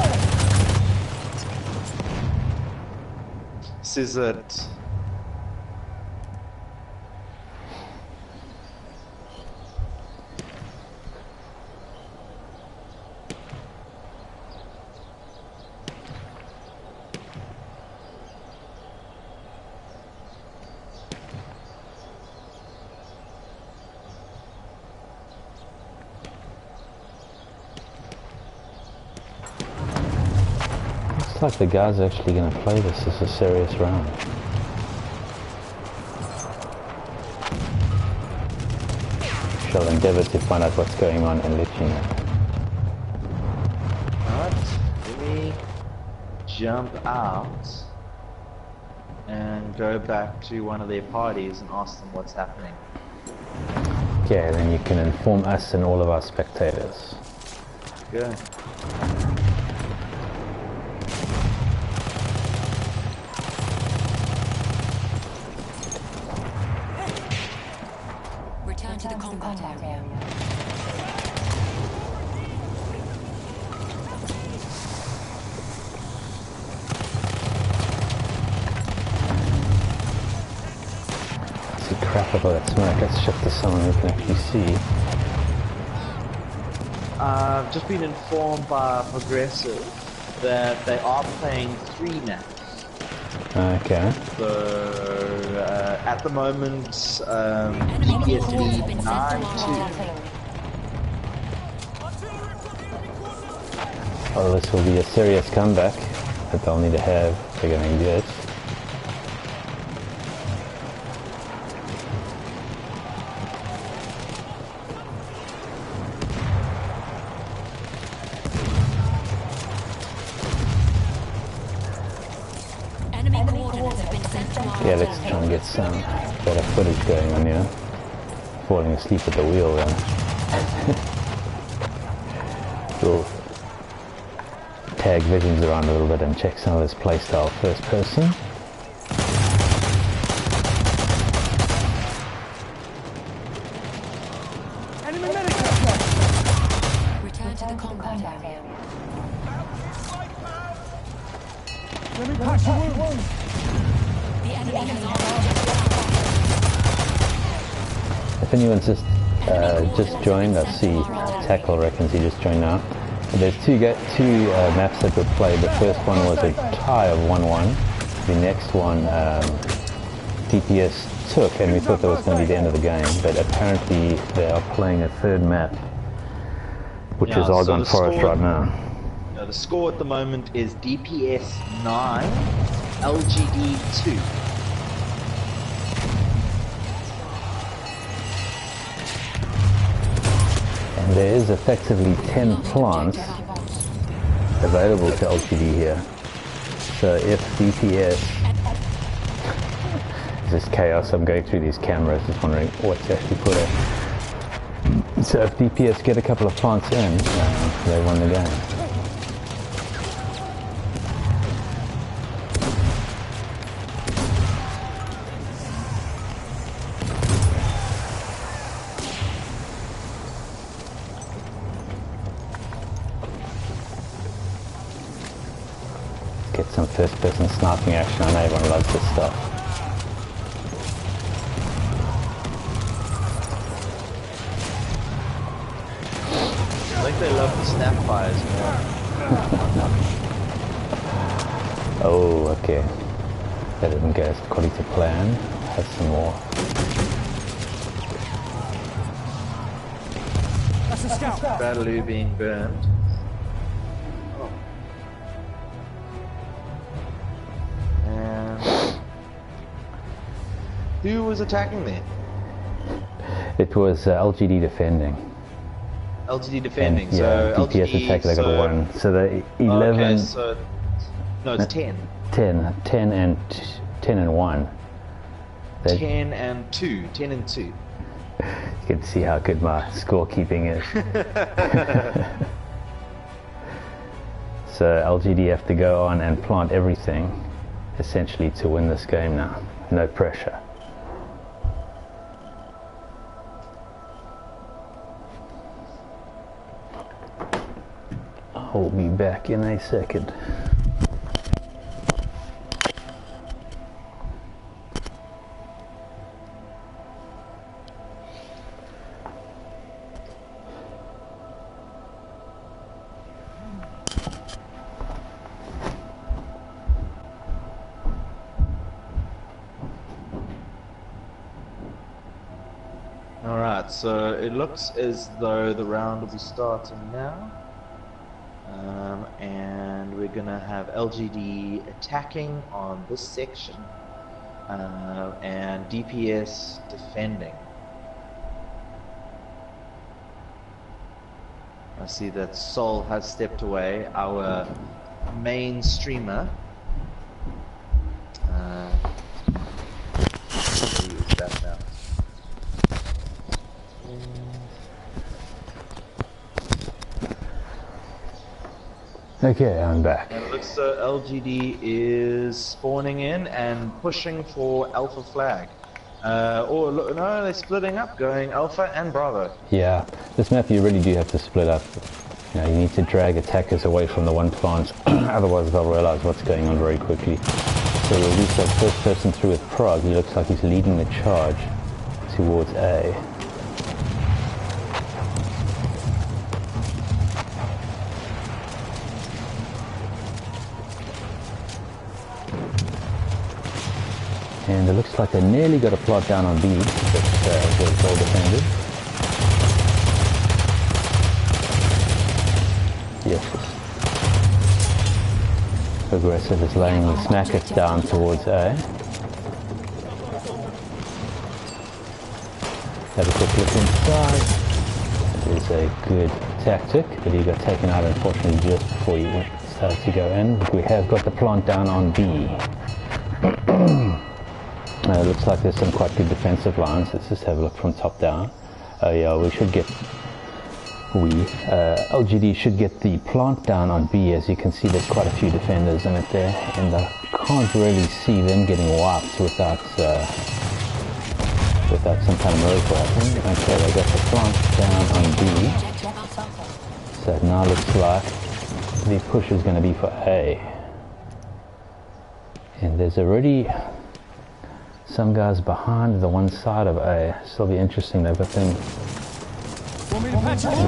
This is it. Looks like the guy's actually going to play this as a serious round. Shall endeavour to find out what's going on and let you know. Alright, let me jump out and go back to one of their parties and ask them what's happening. Okay, then you can inform us and all of our spectators. Good. Return to the combat area. careful of that smoke. Let's shift to someone we can actually see. I've just been informed by Progressive that they are playing 3 maps. Okay. So, at the moment, DPS lead 9-2. Oh, this will be a serious comeback that they'll need to have. They're going to get. Yeah, let's try and get some better footage going on here. Falling asleep at the wheel there. We'll tag visions around a little bit and check some of his playstyle first person. Enemy medic! Return to the combat area. Let me patch your wounds! The enemy has If anyone's just joined, I see Tackle reckons he just joined now. There's two maps that were played. The first one was a tie of 1-1. The next one DPS took, and we thought that was going to be the end of the game. But apparently they are playing a third map, which is Argonne Forest right now. The score at the moment is DPS 9, LGD 2. And there is effectively 10 plants available to LGD here. So if DPS... This is chaos, I'm going through these cameras just wondering what to actually put in. So if DPS get a couple of plants in, they won the game. Get some first-person sniping action. I know everyone loves this stuff. I think they love the snap fires more. Oh, okay. That didn't go according to plan. Have some more. That's a scout! Battloo being burned. Who was attacking there? It was LGD defending. LGD defending, And, so yeah, DPS LGD, attack, they got a 1. So the 11... Okay, so... No, it's 10. 10 and 1. 10 and 2. 10 and 2. You can see how good my scorekeeping is. So LGD have to go on and plant everything, essentially, to win this game now. No pressure. I'll be back in a second. Alright, so it looks as though the round will be starting now. And we're gonna have LGD attacking on this section and DPS defending. I see that Sol has stepped away, our main streamer. Who is that now? Okay, I'm back. And it looks LGD is spawning in and pushing for Alpha flag. Or look, no, they're splitting up, going Alpha and Bravo. Yeah, this map you really do have to split up. You know, you need to drag attackers away from the one plant, otherwise they'll realize what's going on very quickly. So we'll use that first person through with Prague. He looks like he's leading the charge. towards A. And it looks like they nearly got a plot down on B, but was well defended. Yes. Aggressive is laying the smackers down towards A. Have a quick look inside. It is a good tactic, but he got taken out unfortunately just before he started to go in. But we have got the plant down on B. It looks like there's some quite good defensive lines. Let's just have a look from top down. Yeah, we should get... LGD should get the plant down on B. As you can see, there's quite a few defenders in it there, and I can't really see them getting wiped without some kind of miracle happening. Okay, they got the plant down on B. So it now looks like the push is going to be for A. And there's already some guys behind the one side of A. Still be interesting. They've got them a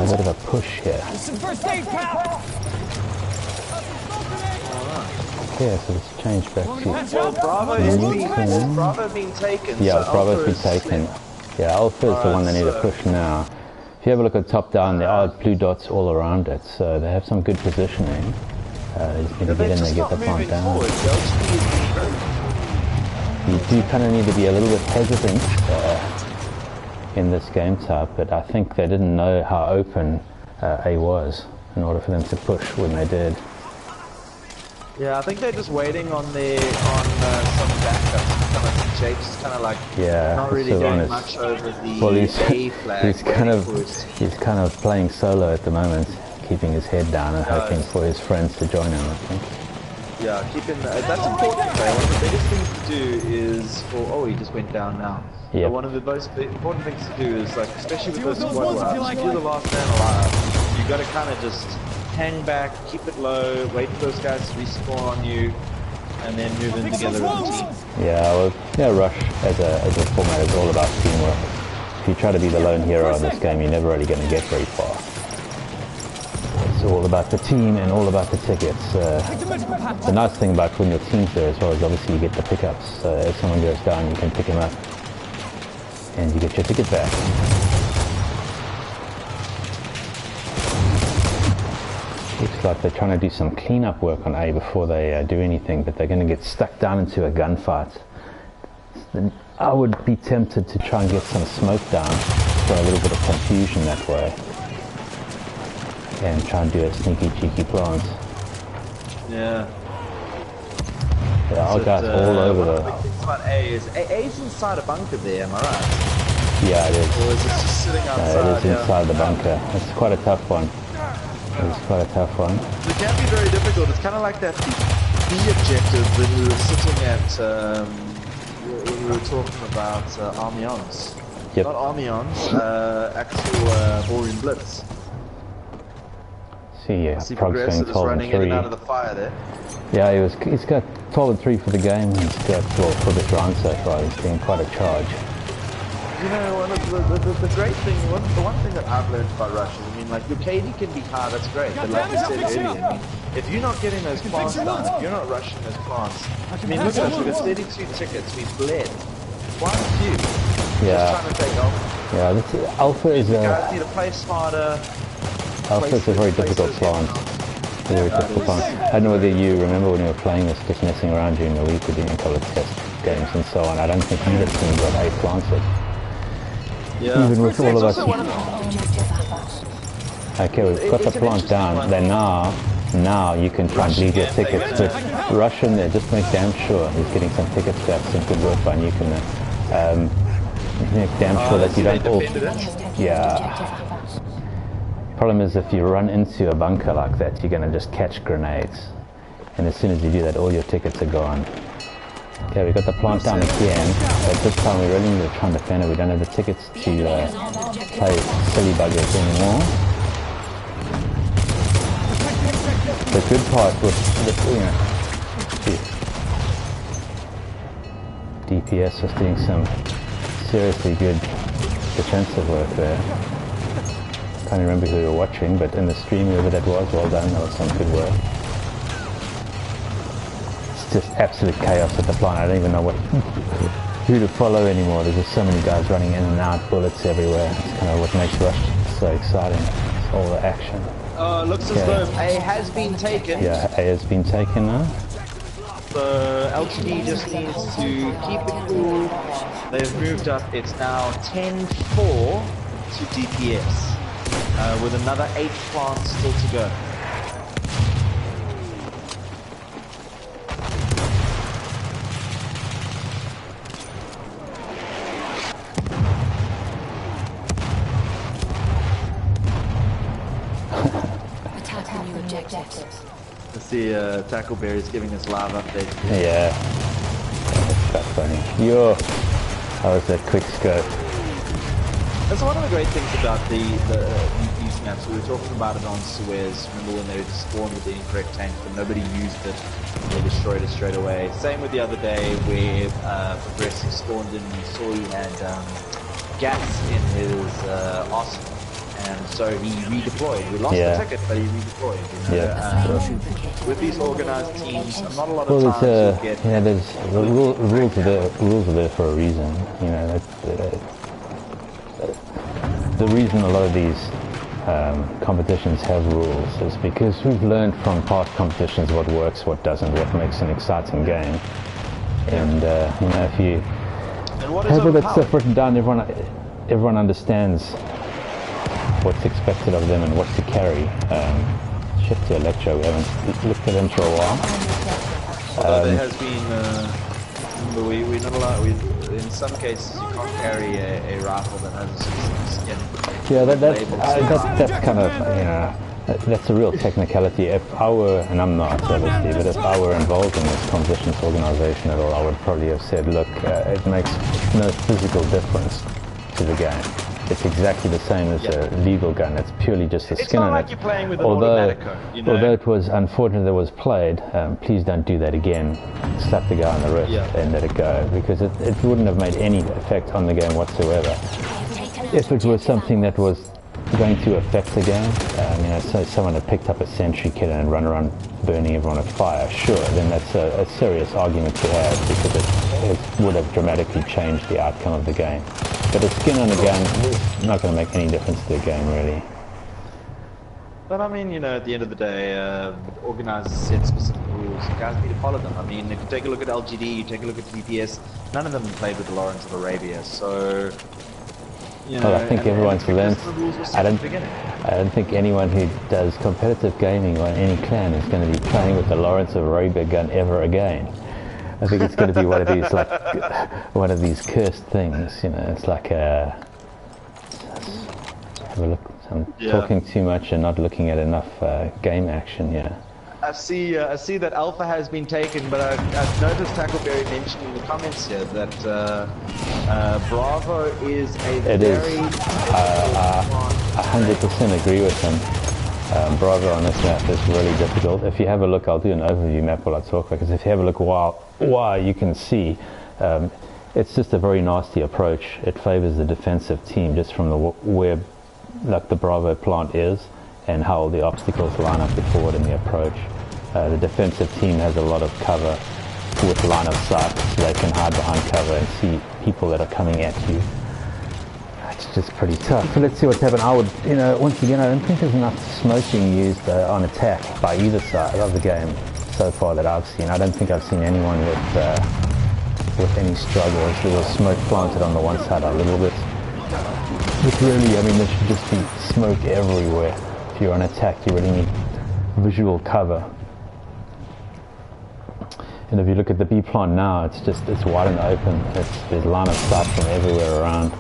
bit of a push here. First aid, pal! Yeah, so let's change back to... Well, Bravo's been taken. Yeah, so Bravo's been Alpha's- taken. Yeah, Alpha is the one they need to push now. If you have a look at top down, there are blue dots all around it, so they have some good positioning. You just need to get in there, get the plant down. You do kind of need to be a little bit hesitant in this game type, but I think they didn't know how open A was in order for them to push when they did. Yeah, I think they're just waiting on some backups. Kind of Jake's kind of like not really so doing honest. much over the Well, A flag. he's kind of playing solo at the moment, keeping his head down and hoping for his friends to join him, I think. Yeah, that's important though. One of the biggest things to do is, he just went down now. Yep. One of the most important things to do is, like, especially with those those squad walls if you rounds, like, if you're the last man alive, you got to kind of just hang back, keep it low, wait for those guys to respawn on you, and then move in together as a team. Yeah, well, Rush as a format is all about teamwork. If you try to be the lone hero in this game, you're never really going to get very far. It's all about the team and all about the tickets. The nice thing about when your team's there as well is obviously you get the pickups. So if someone goes down, you can pick him up and you get your ticket back. Looks like they're trying to do some cleanup work on A before they do anything, but they're going to get stuck down into a gunfight. I would be tempted to try and get some smoke down for a little bit of confusion that way, and try and do a sneaky cheeky plant. Yeah. Yeah, our guys all over One of the the... big things about A's inside a bunker there, am I right? Yeah, it is. Or is it just sitting outside? It is inside the bunker. It's quite a tough one. It's quite a tough one. It can be very difficult. It's kind of like that B objective when we were sitting at, when we were talking about Armions. Yep. Not Armions, actual Ballroom Blitz. See, yeah, See Prog's Progressive going is 12 running and in and 3. out of the fire there. Yeah, he's got 12 and 3 for the game. He's got, well, for this round so far, he's getting quite a charge. You know, one of the great thing, the one thing that I've learned about Rush is, I mean, like, your KD can be high, that's great, but like you said earlier, I mean, if you're not getting those plants down, if you're not rushing those plants, I mean, look at us, we've got 32 tickets, we've bled. Quite a few. Yeah. Just trying to take Alpha. Yeah, Alpha is You guys need to play smarter. Alpha is a very difficult plant. Very difficult plant. I don't know whether you remember when you were playing this, just messing around during the week, we're doing a couple of test games and so on. I don't think either team got 8 planted. Yeah. Even with all of us. Also Okay, we've got the plant down. Then now you can try and bleed your tickets. But rush in there, just make damn sure he's getting some tickets back. Some good work by Newcomer. Make damn sure that you don't all... Yeah. Problem is if you run into a bunker like that, you're going to just catch grenades. And as soon as you do that, all your tickets are gone. Okay, we got the plant down again, but this time we really need to try and defend it. We don't have the tickets to play silly buggers anymore. The good part with DPS was doing some seriously good defensive work there. Can't remember who you were watching, but in the stream, whoever that was, well done. That was some good work. It's just absolute chaos at the plant. I don't even know who to follow anymore. There's just so many guys running in and out, bullets everywhere. It's kind of what makes Rush so exciting. It's all the action. Looks as though A has been taken. Yeah, A has been taken now. So LTD just needs to keep it cool. They've moved up. It's now 10-4 to DPS, with another 8 plants still to go. Attacking new objectives. Let's see, Tackleberry's giving us live updates. Yeah. That's quite funny. Yo, that was a quick scope. That's one of the great things about these maps. We were talking about it on Suez. Remember when they spawned with the incorrect tank, but nobody used it. They destroyed it straight away. Same with the other day where Progressive spawned in and saw he had gas in his arsenal. And so he redeployed. We lost the ticket, but he redeployed. You know? With these organized teams, not a lot of times you'll get... Yeah, there's rules are there for a reason. You know, the reason a lot of these competitions have rules is because we've learned from past competitions what works, what doesn't, what makes an exciting game. And you know, if you have all that stuff written down, everyone understands what's expected of them and what to carry. Shift to Electro, we haven't looked at him for a while. Although there has been, we're not allowed, in some cases you can't carry a rifle that has a specific skin. Yeah, that's kind of, you know, that's a real technicality. If I were, and I'm not obviously, but if I were involved in this competitions organization at all, I would probably have said, look, it makes no physical difference to the game. It's exactly the same as a legal gun. It's purely just a skin on it. It's not like you're playing with an automatic gun, you know? Although it was unfortunate that it was played, please don't do that again. Slap the guy on the wrist and let it go, because it wouldn't have made any effect on the game whatsoever. If it was something that was going to affect the game, you know, so someone had picked up a sentry kit and run around burning everyone with fire, sure, then that's a serious argument to have, because it would have dramatically changed the outcome of the game. But a skin on a gun is not going to make any difference to the game, really. But I mean, you know, at the end of the day, organizers set specific rules. You guys need to follow them. I mean, if you take a look at LGD, you take a look at DPS, none of them played with the Lawrence of Arabia, so... You know, well, I think everyone's learned. I don't think anyone who does competitive gaming or any clan is going to be playing with the Lawrence of Arabia gun ever again. I think it's going to be one of these, like, one of these cursed things. You know, it's like have a look. I'm talking too much and not looking at enough game action here. I see that Alpha has been taken, but I've noticed Tackleberry mentioned in the comments here that Bravo is a very... I 100% agree with him. Bravo on this map is really difficult. If you have a look, I'll do an overview map while I talk, because if you have a look why you can see it's just a very nasty approach. It favors the defensive team just from where like the Bravo plant is and how the obstacles line up before it in the approach. The defensive team has a lot of cover with line of sight, so they can hide behind cover and see people that are coming at you. It's just pretty tough. So let's see what's happened. I would, you know, once again, I don't think there's enough smoke being used on attack by either side of the game so far that I've seen. I don't think I've seen anyone with any struggles. There was smoke planted on the one side a little bit. But really, I mean, there should just be smoke everywhere. If you're on attack, you really need visual cover. And if you look at the B plant now, it's wide and open. There's line of sight from everywhere around.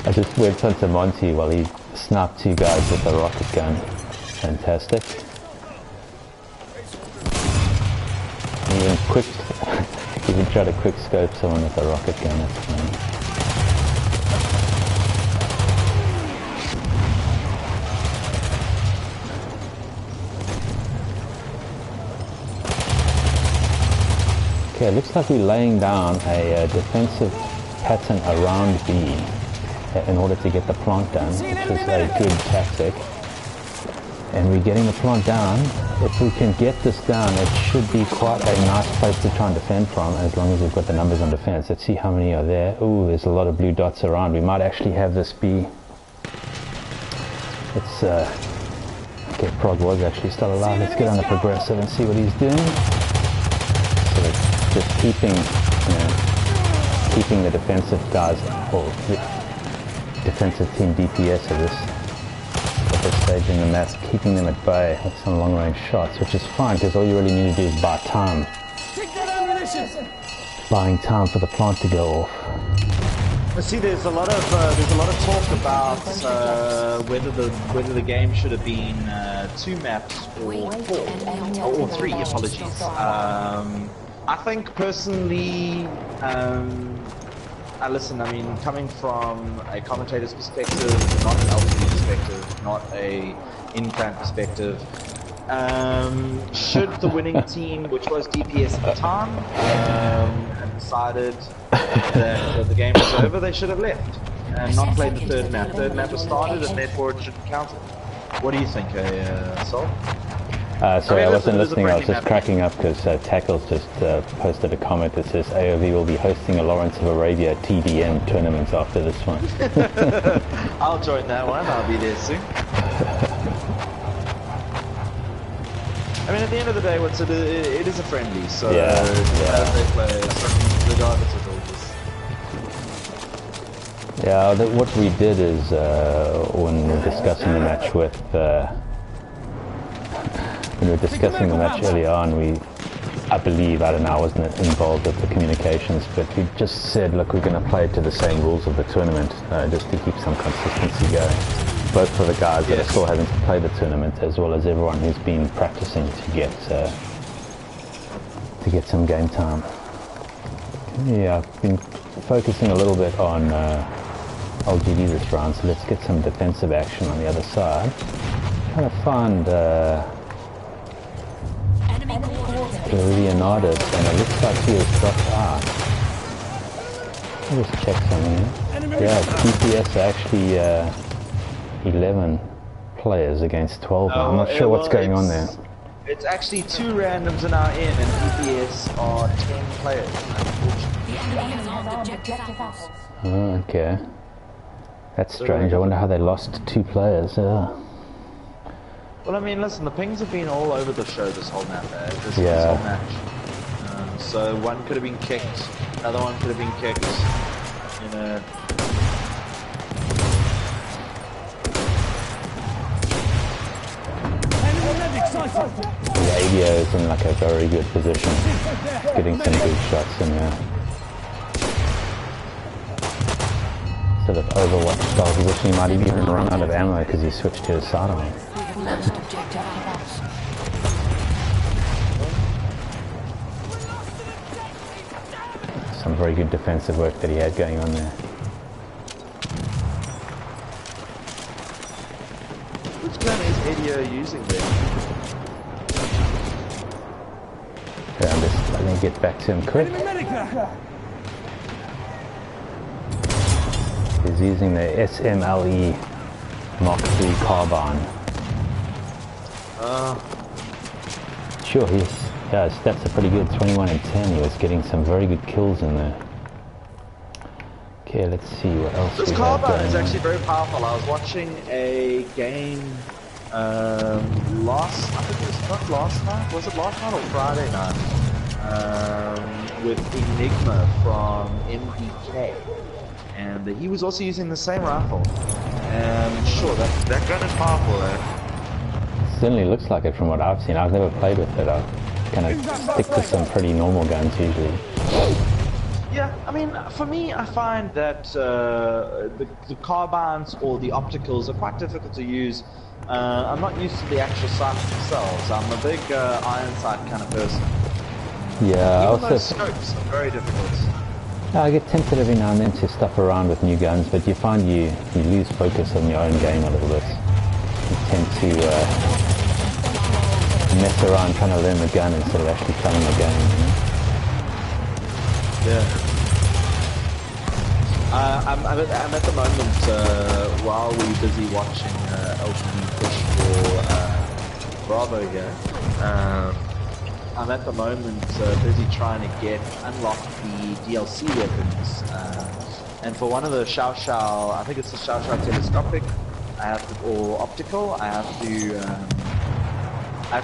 I just went onto Monty while he snapped 2 guys with a rocket gun. Fantastic. Even try to quick scope someone with a rocket gun. That's funny. Okay, it looks like we're laying down a defensive pattern around B in order to get the plant down, which is a good tactic. And we're getting the plant down. If we can get this down, it should be quite a nice place to try and defend from, as long as we've got the numbers on defense. Let's see how many are there. Ooh, there's a lot of blue dots around. We might actually have this be... It's, okay, Prog was actually still alive. Let's get on the progressive and see what he's doing. So just keeping, keeping the defensive guys, or the defensive team DPS at this stage in the map, keeping them at bay with some long-range shots, which is fine because all you really need to do is buy time. Buying time for the plant to go off. I see there's a lot of talk about whether the game should have been 2 maps or 4 or 3. Apologies. I think personally. Listen, I mean, coming from a commentator's perspective, not an LCD perspective, not a in-clan perspective, should the winning team, which was DPS at the time, and decided that the game was over, they should have left and not played the 3rd map. 3rd map was started and therefore it shouldn't count. What do you think, Sol? Sorry, I wasn't listening. I was just cracking up because Tackles just posted a comment that says AOV will be hosting a Lawrence of Arabia TDM tournament after this one. I'll join that one. I'll be there soon. I mean, at the end of the day, it is a friendly, so yeah. They play regardless of all this. Yeah, what we did is when we were discussing the match with. When we were discussing the match earlier on, I believe, I don't know, I wasn't involved with the communications, but we just said, look, we're going to play to the same rules of the tournament, just to keep some consistency going, both for the guys that are still having to play the tournament, as well as everyone who's been practicing to get some game time. Yeah, I've been focusing a little bit on LGD this round, so let's get some defensive action on the other side. Trying to find Leonardus, and it looks like he has dropped out. I'll just check something here. Yeah, DPS are actually 11 players against 12. I'm not sure what's going on there. It's actually 2 randoms are now in, and DPS are 10 players, unfortunately. Oh, okay. That's strange. I wonder how they lost 2 players. Well, I mean, listen, the pings have been all over the show this whole map, this whole match. So one could have been kicked, another one could have been kicked, you know. The ADO is in like a very good position, getting some good shots in there. Sort of Overwatch style position, he might even run out of ammo because he switched to his sidearm. Some very good defensive work that he had going on there. Which gun is ADO using there? Yeah, I'm just letting me get back to him quick. He's using the SMLE Mark III carbine. Sure, his stats are pretty good, 21 and 10. He was getting some very good kills in there. Okay, let's see what else this we carbine have is actually very powerful. I was watching a game I think it was not last night, was it last night or Friday night? With Enigma from MBK. And he was also using the same rifle. And sure, that gun is powerful there. Certainly looks like it from what I've seen. I've never played with it. I kind of stick to some pretty normal guns usually. Yeah, I mean, for me, I find that the carbines or the opticals are quite difficult to use. I'm not used to the actual sights themselves. I'm a big iron sight kind of person. Yeah, even those scopes are very difficult. I get tempted every now and then to stuff around with new guns, but you find you lose focus on your own game a little bit. You tend to mess around trying to learn the gun instead of actually playing the game. Yeah. I'm at the moment, while we're busy watching LTV push for Bravo here, I'm at the moment busy trying to unlock the DLC weapons. And for one of the Xiao Xiao, I think it's the Xiao Xiao telescopic, or optical, I have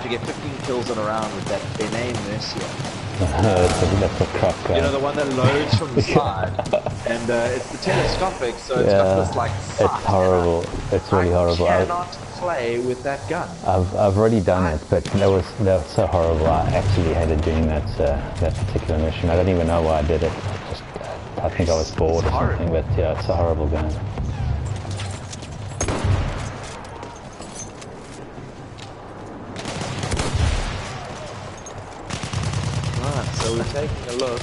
to get 15 kills in a round with that Benet Mercia. That's a crap guy. You know, the one that loads from the side, and it's the telescopic, so it's got this like sight. It's horrible. It's really horrible. I cannot play with that gun. I've already done it, but that was so horrible. I actually hated doing that particular mission. I don't even know why I did it. I think I was bored or something. But yeah, it's a horrible gun. So we're taking a look.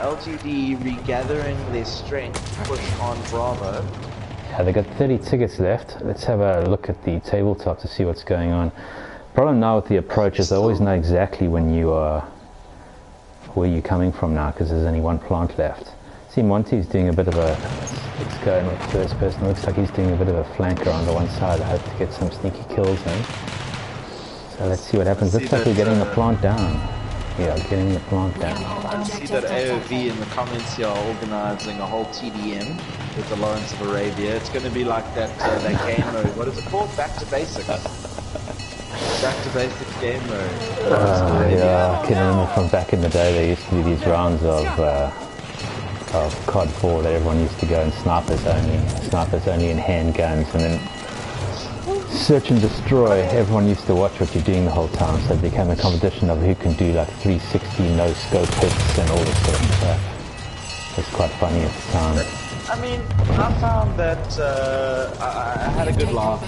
LGD regathering their strength to push on Bravo. Yeah, they got 30 tickets left. Let's have a look at the tabletop to see what's going on. Problem now with the approach is I always know exactly when you are, where you're coming from now, because there's only one plant left. See, Monty's doing a bit of a, let's go in with first person. Looks like he's doing a bit of a flanker on the one side. I hope to get some sneaky kills in. So let's see what happens. Looks like we're getting the plant down. Yeah, getting the plant down. I see that AOV in the comments here are organizing a whole TDM with the Lawrence of Arabia. It's going to be like that game mode. What is it called? Back to basics. Back to basics game mode. Yeah, I can remember from back in the day there used to be these rounds of COD 4 that everyone used to go in snipers only in handguns, and then search and destroy. Everyone used to watch what you're doing the whole time, so it became a competition of who can do like 360 no scope hits and all this sort of stuff. It's quite funny at the time. I mean, I found that I had a good laugh.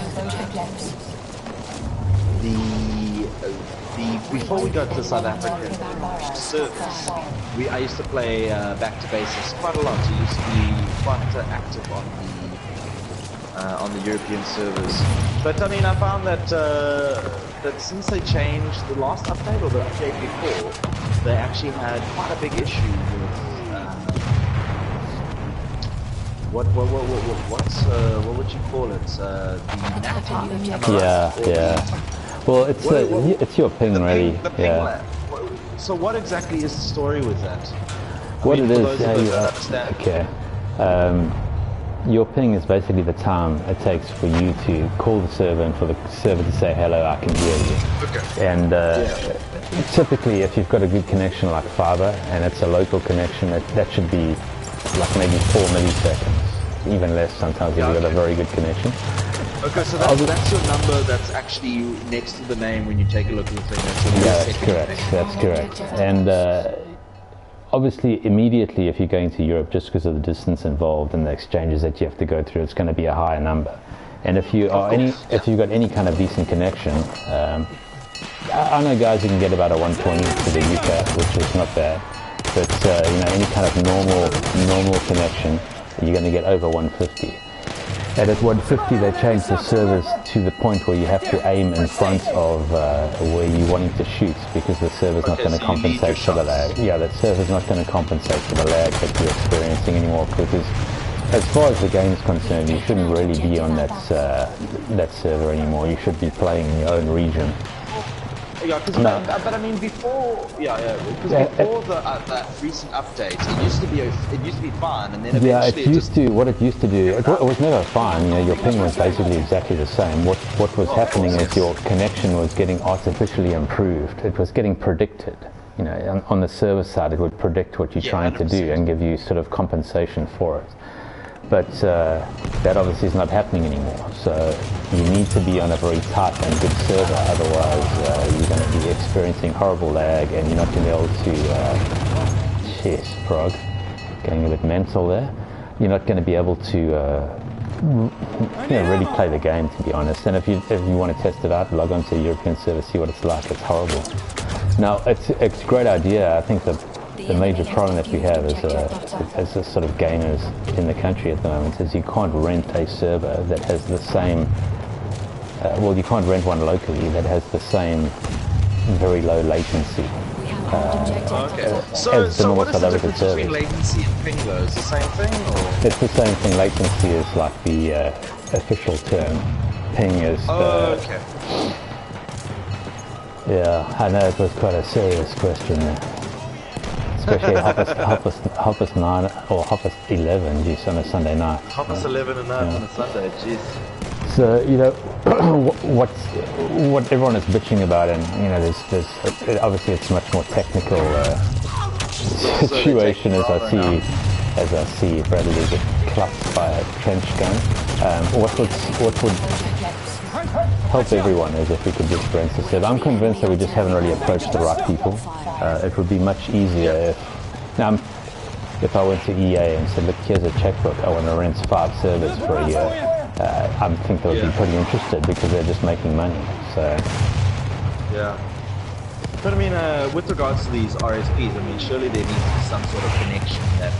Before we got to South African service, I used to play back to basics quite a lot. I used to be quite active on the European servers. But I mean, I found that that since they changed the last update or the update before, they actually had quite a big issue with what would you call it? The NAT. Yeah. Well, it's your ping, really. The ping lag. So what exactly is the story with that? What it is, okay. Your ping is basically the time it takes for you to call the server and for the server to say, hello, I can hear you. Okay. And typically, if you've got a good connection like fiber and it's a local connection, that should be like maybe 4 milliseconds, even less sometimes if you've got a very good connection. Okay, so that's your number that's actually next to the name when you take a look at the thing. That's correct. That's correct. And obviously, immediately, if you're going to Europe, just because of the distance involved and the exchanges that you have to go through, it's going to be a higher number. And if you are if you've got any kind of decent connection, I know guys who can get about a 120 to the UK, which is not bad. But you know, any kind of normal connection, you're going to get over 150. And at 150, they changed the servers to the point where you have to aim in front of where you're wanting to shoot, because the server's not going to compensate for the lag. Yeah, that server's not going to compensate for the lag that you're experiencing anymore, because as far as the game is concerned, you shouldn't really be on that server anymore. You should be playing in your own region. Yeah, but I mean before, before that recent update, it used to be fine, and then eventually what it used to do, it was never fine. You know, your ping was basically exactly the same. What was happening is your connection was getting artificially improved. It was getting predicted. You know, on the server side, it would predict what you're trying 100%. To do and give you sort of compensation for it. But that obviously is not happening anymore. So you need to be on a very tight and good server, otherwise you're going to be experiencing horrible lag, and you're not going to be able to, prog, getting a bit mental there. You're not going to be able to really play the game, to be honest. And if you want to test it out, log on to a European server, see what it's like. It's horrible. Now, it's a great idea. I think that the major problem that we have as a sort of gamers in the country at the moment is you can't rent a server that has the same, you can't rent one locally that has the same very low latency Okay. as So, the normal what is South the African difference between service. latency and ping though? Is it the same thing, or? It's the same thing. Latency is like the official term. Ping is the... Okay. Yeah, I know it was quite a serious question there. Especially half past 9 or half past 11, geez, on a Sunday night. Half past 11 at night on a Sunday, jeez. So, you know, what everyone is bitching about, and, you know, there's obviously it's much more technical situation as I see Bradley get clapped by a trench gun. What would help everyone is if we could just rinse the server. I'm convinced that we just haven't really approached the right people. It would be much easier if I went to EA and said, look, here's a checkbook, I want to rinse 5 servers for a year. I think they would be pretty interested because they're just making money. So yeah. But I mean, with regards to these RSPs, I mean, surely there needs to be some sort of connection that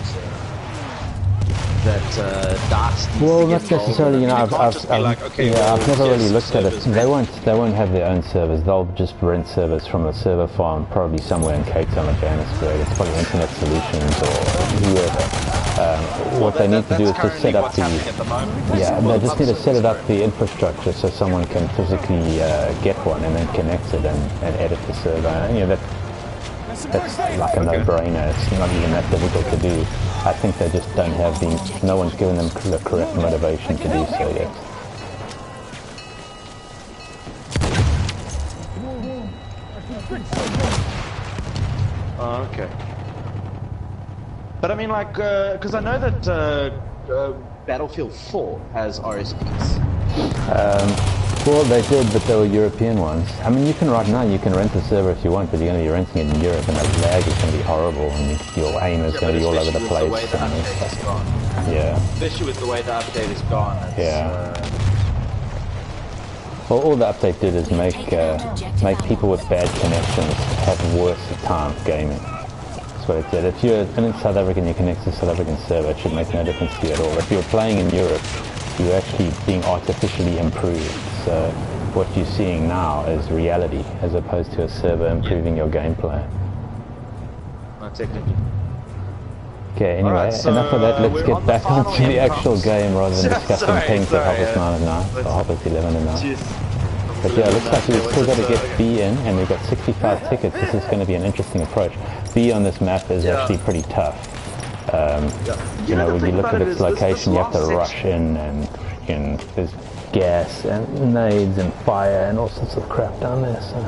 DAS needs well, to not get involved necessarily. in. You know, I've I've never really looked at it. They won't have their own servers. They'll just rent servers from a server farm, probably somewhere in Cape Town or Johannesburg. It's probably Internet Solutions or whoever. What they need to do is just set up the they just need to set it up the infrastructure so someone can physically get one and then connect it and edit the server. You know, that's like a no-brainer. It's not even that difficult to do. I think they just don't have no one's given them the correct motivation to do so yet. Oh, okay. But I mean, like, because I know that Battlefield 4 has RSPs. Well, they did, but they were European ones. I mean, right now you can rent the server if you want, but you're going to be renting it in Europe, and the lag is going to be horrible, and your aim is going to be all over the place. Yeah. Especially with the way the update is gone. Well, all the update did is make people with bad connections have worse time gaming. That's what it did. If you're in South Africa and you connect to a South African server, it should make no difference to you at all. If you're playing in Europe, you're actually being artificially improved. So what you're seeing now is reality, as opposed to a server improving your gameplay. Not technically. Okay, anyway, right, so enough of that. Let's get back onto the actual game rather than discussing things at half past 9 at night, or half past 11 at night. But yeah, it looks like we've still got to get B in, and we've got 65 tickets. This is going to be an interesting approach. B on this map is actually pretty tough. You know, when you look at its location, you have to rush in, and there's gas and nades and fire and all sorts of crap down there. So.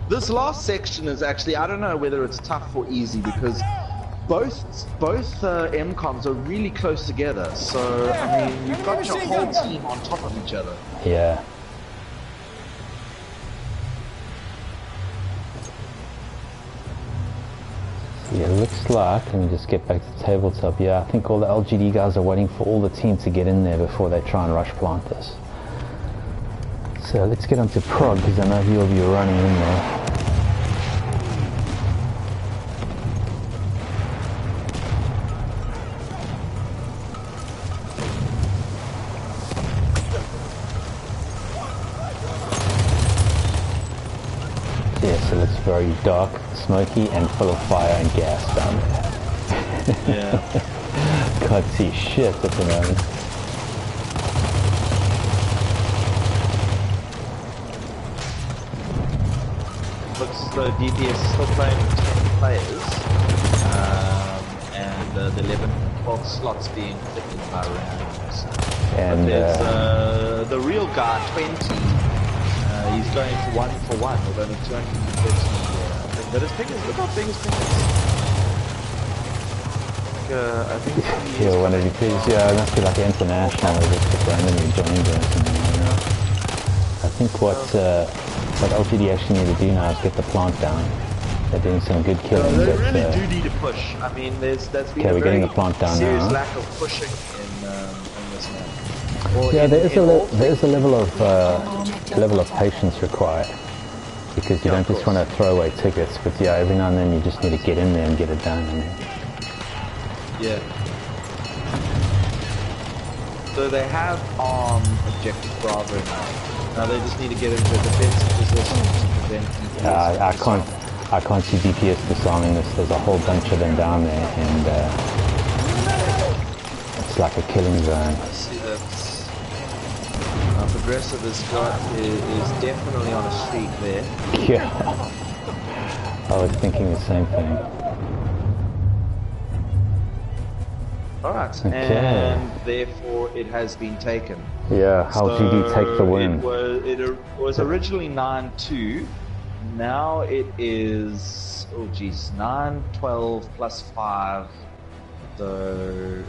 This last section is actually, I don't know whether it's tough or easy, because both MCOMs are really close together. So I mean, you've got your whole team on top of each other. Yeah. Yeah, looks like, let me just get back to the tabletop. Yeah, I think all the LGD guys are waiting for all the team to get in there before they try and rush plant us. So let's get onto prod, because I know he'll be running in there. Yes, it looks very dark, smoky, and full of fire and gas down there. Yeah. Can't see shit at the moment. Looks as though DPS is still playing with 10 players, and the 11, 12 slots being taken by rounds. And there's the real guy, 20. He's going for one with only 250. But his fingers, look how big his fingers. I think yeah, one of the kids, yeah, it must be like international, or just randomly joined or something like that. I think what LGD actually need to do now is get the plant down. They're doing some good killing. They really do need to push. I mean, that's been a getting the plant down serious now. lack of pushing in this map. Yeah, there is a level of patience required, because you don't just want to throw away tickets, but yeah, every now and then you just need to get in there and get it done. I mean. Yeah. So they have objective Bravo now. Now they just need to get into a defensive position to prevent DPS. I can't see DPS disarming this. There's a whole bunch of them down there, and it's like a killing zone. I see that Progressive is definitely on a streak there. Yeah, I was thinking the same thing. Alright, Okay. and therefore it has been taken. Yeah, how GD take the win? It was originally 9-2. Now it is, 9-12 plus 5. So,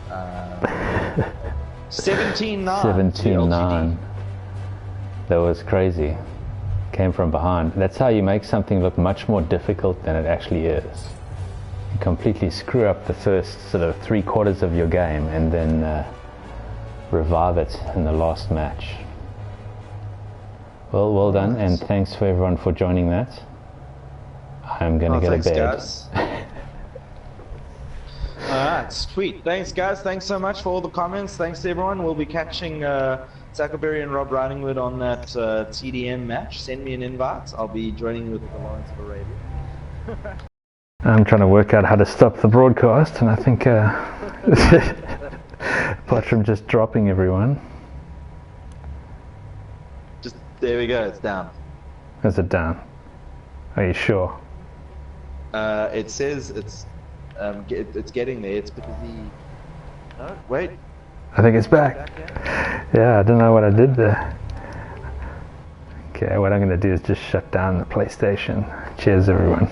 17-9. 17-9. That was crazy. Came from behind. That's how you make something look much more difficult than it actually is. You completely screw up the first sort of 3/4 of your game and then revive it in the last match. Well done, and thanks for everyone for joining that. I'm gonna get a bed. Guys. Alright, sweet. Thanks guys, thanks so much for all the comments. Thanks to everyone. We'll be catching Zuckerberry and Rob Ridingwood on that TDM match. Send me an invite. I'll be joining you with the Alliance of Arabia. I'm trying to work out how to stop the broadcast, and I think apart from just dropping everyone. Just there we go, it's down. Is it down? Are you sure? It says it's getting there. It's because no, wait. I think it's back. Yeah, I don't know what I did there. Okay, what I'm going to do is just shut down the PlayStation. Cheers, everyone.